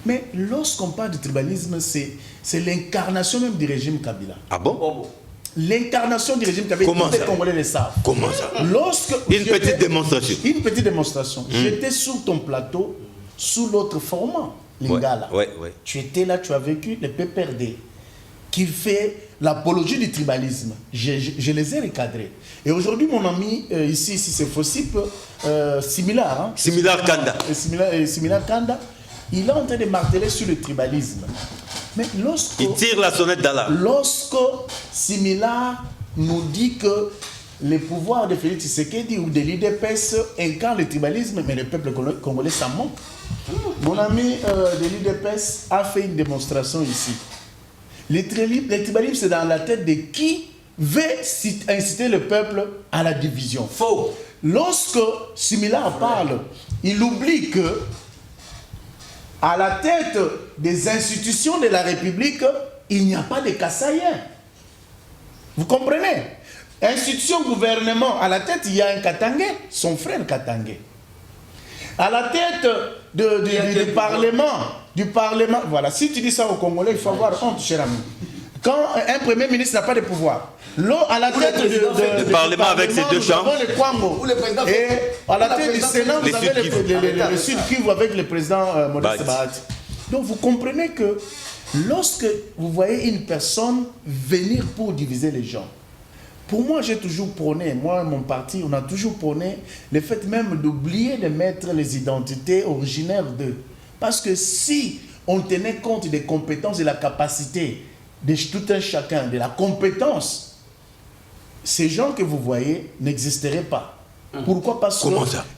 Mais lorsqu'on parle de tribalisme, c'est l'incarnation même du régime Kabila. Ah bon? L'incarnation du régime Kabila. Comment ça? Les Congolais le savent. Comment ça? Une petite démonstration. Une petite démonstration. J'étais sur ton plateau, sous l'autre format, Lingala. Ouais. Tu étais là, tu as vécu le PPRD, qui fait l'apologie du tribalisme. Je les ai recadrés. Et aujourd'hui, mon ami, ici c'est possible, Similar Kanda. Similar Kanda, il est en train de marteler sur le tribalisme. Mais il tire la sonnette d'alarme. Lorsque Similar nous dit que les pouvoirs de Félix Tshisekedi ou de l'UDPS incarnent le tribalisme, mais le peuple congolais s'en manque. Mon ami de l'UDPS a fait une démonstration ici. Le tribalisme, c'est dans la tête de qui veut inciter le peuple à la division. Faux. Lorsque Similar parle, il oublie que à la tête des institutions de la République, il n'y a pas de Kassaïens. Vous comprenez? Institution, gouvernement, à la tête, il y a un Katangé, son frère Katangé. À la tête du Parlement, voilà, si tu dis ça aux Congolais, il faut avoir honte, cher ami. Quand un Premier ministre n'a pas de pouvoir, à la tête du Parlement avec ses deux chambres, le Kwango, et à la tête du Sénat, vous avez le Sud Kivu avec le président Modeste Bahati. Donc vous comprenez que Lorsque vous voyez une personne venir pour diviser les gens, pour moi, j'ai toujours prôné, moi et mon parti, on a toujours prôné le fait même d'oublier de mettre les identités originaires d'eux. Parce que si on tenait compte des compétences et de la capacité de tout un chacun, de la compétence, ces gens que vous voyez n'existeraient pas. Pourquoi? Parce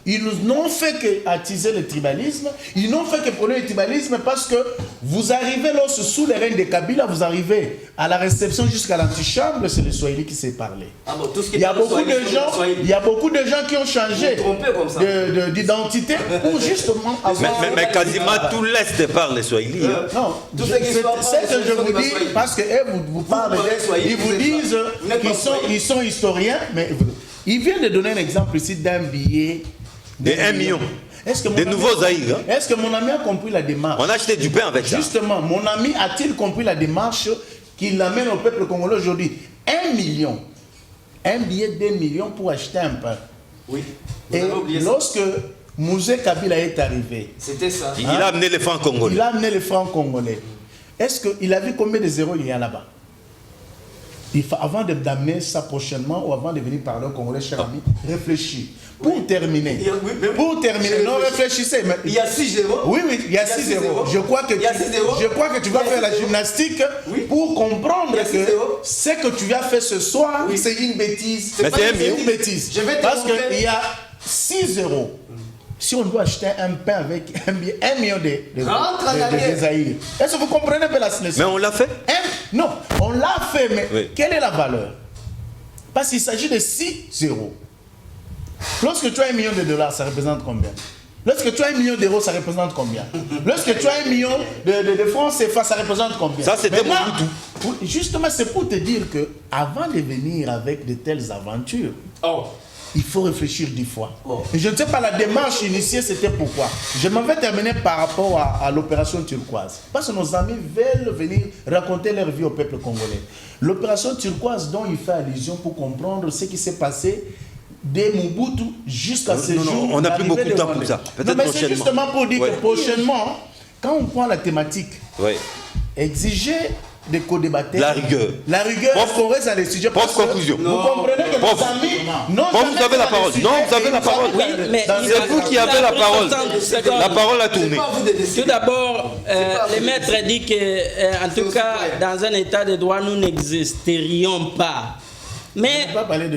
qu'ils n'ont fait qu'attiser le tribalisme, ils n'ont fait que prôner le tribalisme parce que vous arrivez là sous les règnes de Kabila, vous arrivez à la réception jusqu'à l'antichambre, c'est le Swahili qui s'est parlé. Ah bon, tout ce qui il y a beaucoup de gens qui ont changé d'identité pour justement avoir... Mais quasiment tout l'Est parle le Swahili. Non, c'est que je vous dis, parce que vous parlez, ils vous disent qu'ils sont historiens, mais... Il vient de donner un exemple ici d'un billet de 1 million. Des nouveaux Zaïre. Est-ce que mon ami a compris la démarche? On a acheté du pain avec ça. Justement, mon ami a-t-il compris la démarche qui l'amène au peuple congolais aujourd'hui? 1 million. Un billet d'1 million pour acheter un pain. Oui. Et lorsque Mouzé Kabila est arrivé, c'était ça. Il a amené les francs congolais. Il a amené les francs congolais. Est-ce qu'il a vu combien de zéros il y a là-bas? Avant d'amener ça prochainement ou avant de venir parler au Congolais, cher ami, réfléchis. Pour terminer, non réfléchissez. Mais, il y a 6-0. Oui, il y a 6-0. Je crois que tu vas faire la gymnastique pour comprendre que ce que tu as fait ce soir, c'est une bêtise. Mais c'est une bêtise. Parce qu'il y a 6-0. Si on doit acheter un pain avec 1 million de Zaïre, est-ce que vous comprenez un peu la sélection? Mais on l'a fait? Non, on l'a fait, mais quelle est la valeur? Parce qu'il s'agit de 6-0. Lorsque tu as $1 million, ça représente combien? Lorsque tu as $1 million, ça représente combien? Lorsque tu as $1 million de francs CFA, ça représente combien? Ça, c'était mon tout. Justement, c'est pour te dire que avant de venir avec de telles aventures, il faut réfléchir 10 fois. Et je ne sais pas, la démarche initiée, c'était pourquoi. Je m'en vais terminer par rapport à l'opération turquoise. Parce que nos amis veulent venir raconter leur vie au peuple congolais. L'opération turquoise dont il fait allusion pour comprendre ce qui s'est passé dès Mobutu jusqu'à ce jour. Non, on n'a plus beaucoup de temps pour ça. Non, mais c'est justement pour dire que prochainement, quand on prend la thématique, exiger des co-débatteurs. La rigueur. Forêt, ça les sujets. Prof, conclusion. Vous comprenez que nos amis... vous avez la parole. Non, vous avez la parole. Oui, mais c'est vous qui avez la parole. La parole a tourné. Tout d'abord, le maître dit que, en tout cas, dans un état de droit, nous n'existerions pas. Mais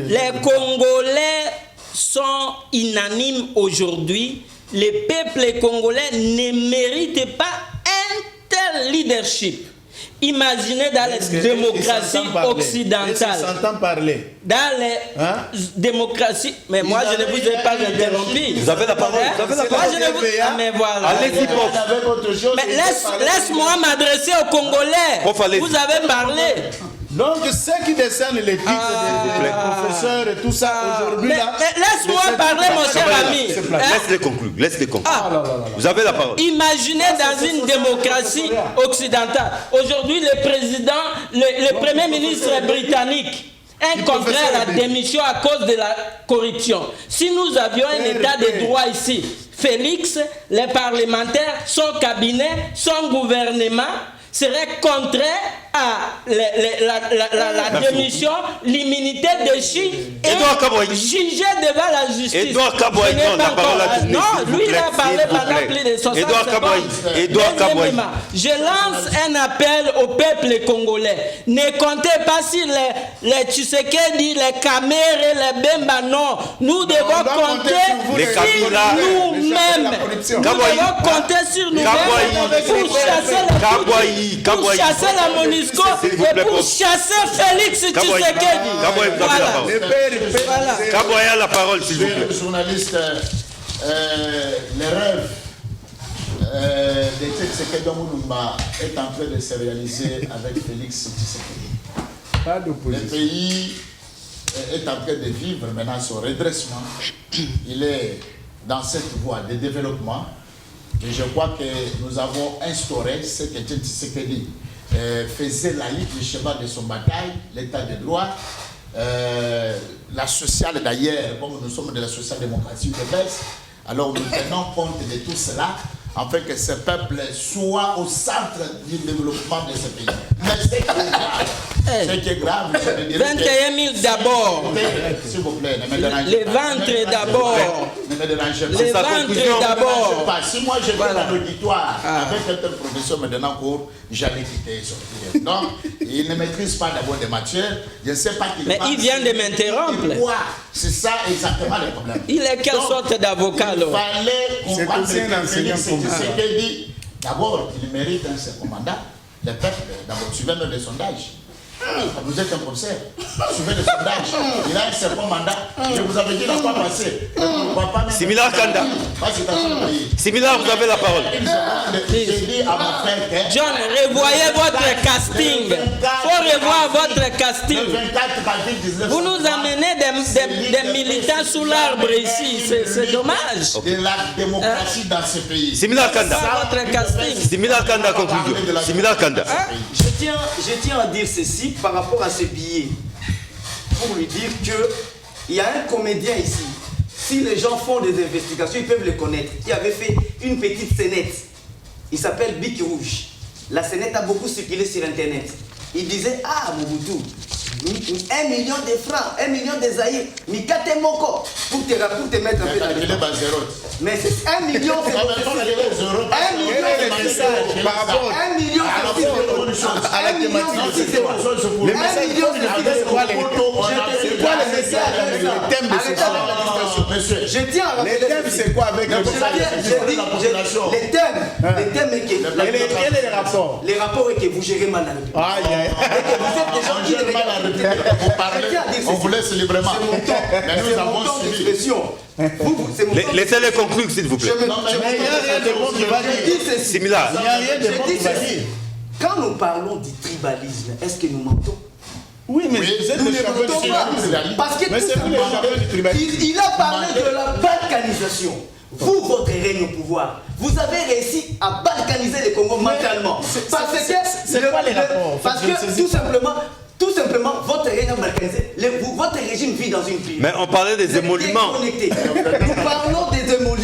les Congolais sont unanimes aujourd'hui. Les peuples congolais ne méritent pas un tel leadership. Imaginez dans les démocraties occidentales. Dans les démocraties. Mais moi, je ne vous ai pas interrompu. Vous avez la parole. Mais voilà. Allez-y, prof. Mais laisse-moi m'adresser aux Congolais. Vous avez parlé. Donc, ceux qui décernent les titres des professeurs et tout ça aujourd'hui. Laisse-moi parler, mon cher ami. Laisse-les conclure. Vous avez la parole. Imaginez dans une démocratie occidentale. Aujourd'hui, le président, le premier ministre britannique est contraint à la démission à cause de la corruption. Si nous avions un état de droit ici, Félix, les parlementaires, son cabinet, son gouvernement serait contraire à la démission, l'immunité de Chi et jugé devant la justice. Edouard Kabouaï, non, la parole a tourné. Non, lui il a parlé pendant plus de 60 secondes. Edouard Kabouaï. Je lance un appel au peuple congolais. Ne comptez pas sur les Tshisekedi, les Kamere, les Bemba, non. Nous devons compter sur nous-mêmes. Nous devons compter sur nous-mêmes pour chasser la MONUSCO et pour chasser Félix Tshisekedi. Kabouaï a la parole, s'il vous plaît. Le journaliste, les rêves de Tshisekedi Mulumba est en train de se réaliser avec Félix Tshisekedi. Le pays est en train de vivre maintenant son redressement. Il est dans cette voie de développement. Et je crois que nous avons instauré ce que Tshisekedi faisait la ligne du chemin de son bataille, l'état de droit, la sociale d'ailleurs, comme nous sommes de la social-démocratie de base. Alors nous tenons compte de tout cela afin que ce peuple soit au centre du développement de ce pays. Mais c'est qui est grave, je dirais 21 000 d'abord. S'il vous plaît, ne me dérangez Les pas. ventres d'abord. Ne me dérangez pas. Les Ça ventres conclusion, ne me d'abord. dérangez pas. Si moi je vais Voilà. dans l'auditoire avec un tel professeur me donnant cours, j'allais quitter et sortir. Donc, il ne maîtrise pas d'abord des matières. Je ne sais pas qu'il Mais parle. il vient de m'interrompre. C'est ça exactement le problème. Il est quelle Donc, sorte d'avocat alors? Il fallait C'est combattre aussi un enseignant ce comme qui ça. s'était dit. D'abord, il mérite un second mandat. Le peuple, d'abord, suivez les sondages. Vous êtes un professeur. Suivez les sondages. Il a un second mandat. Je vous avais dit la fois passée. Similar Kanda. Similar, vous avez la parole. J'ai dit à mon frère que John, revoyez votre casting. Faut revoir votre casting. le 24 avril 19. Vous nous amenez des militants sous l'arbre ici. C'est dommage. De la démocratie dans ce pays. Similar Kanda. Pas votre casting. Similar Kanda, conclusion. Similar Kanda. Je tiens à dire ceci par rapport à ce billet. Pour lui dire qu'il y a un comédien ici. Si les gens font des investigations, ils peuvent le connaître. Il avait fait une petite scénette. Il s'appelle Bic Rouge. La scénette a beaucoup circulé sur Internet. Il disait, ah, Mobutu, 1 million de francs, 1 million de zaïrs, Mikate Moko, pour te mettre un peu dans Il est basé. mais c'est 1 million, c'est 1 million, 1 million, par rapport 1 million, à la thématique. Le message, c'est quoi les messages, le thème de ce soir? Je tiens à rappeler. Les thèmes, c'est quoi avec le message? Les thèmes est que. Quel est le rapport? Les rapports est que vous gérez mal la République. Aïe, aïe. Et que vous êtes des gens qui ne regardent Vous parlez, on vous laisse librement. Mais nous avons suivi. Laissez-les conclure, s'il vous plaît. Mais il n'y a rien de bon qui va dire. Similar. Il n'y a rien de bon qui va dire. Quand nous parlons du tribalisme, est-ce que nous mentons? Oui, mais Oui, vous êtes Nous le ne champion mentons du pas. tribalisme. Parce que Mais tout c'est vous les simplement, champions du tribalisme. il a parlé de la balkanisation. Vous, votre règne au pouvoir, vous avez réussi à balkaniser le Congo mentalement. Parce que c'est quoi les rapports? Parce que tout simplement, votre règne a balkanisé. Votre régime vit dans une ville. Mais on parlait des émoluments. Nous parlons des émoluments.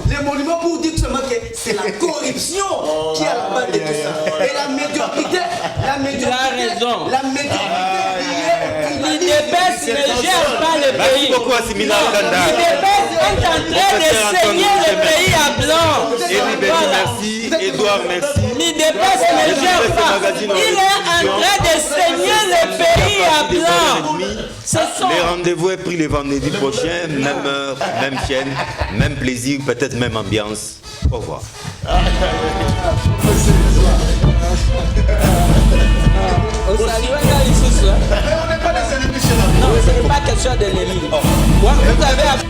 L'émolument pour dire seulement que c'est la corruption qui est à la base de tout ça. Et la médiocrité, raison. la médiocrité L'IDPS ne gère pas le Merci pays. beaucoup à Similar Kanda. L'IDPS est en train de saigner le pays à blanc. Eli merci. Edouard, merci. L'IDPS ne gère pas. Il est en train de saigner le pays à blanc. C'est ça. Les rendez-vous est pris le vendredi prochain, même heure, même chaîne, même plaisir, peut-être même ambiance. Au revoir. Non, ce n'est pas question de l'ennemi. Vous avez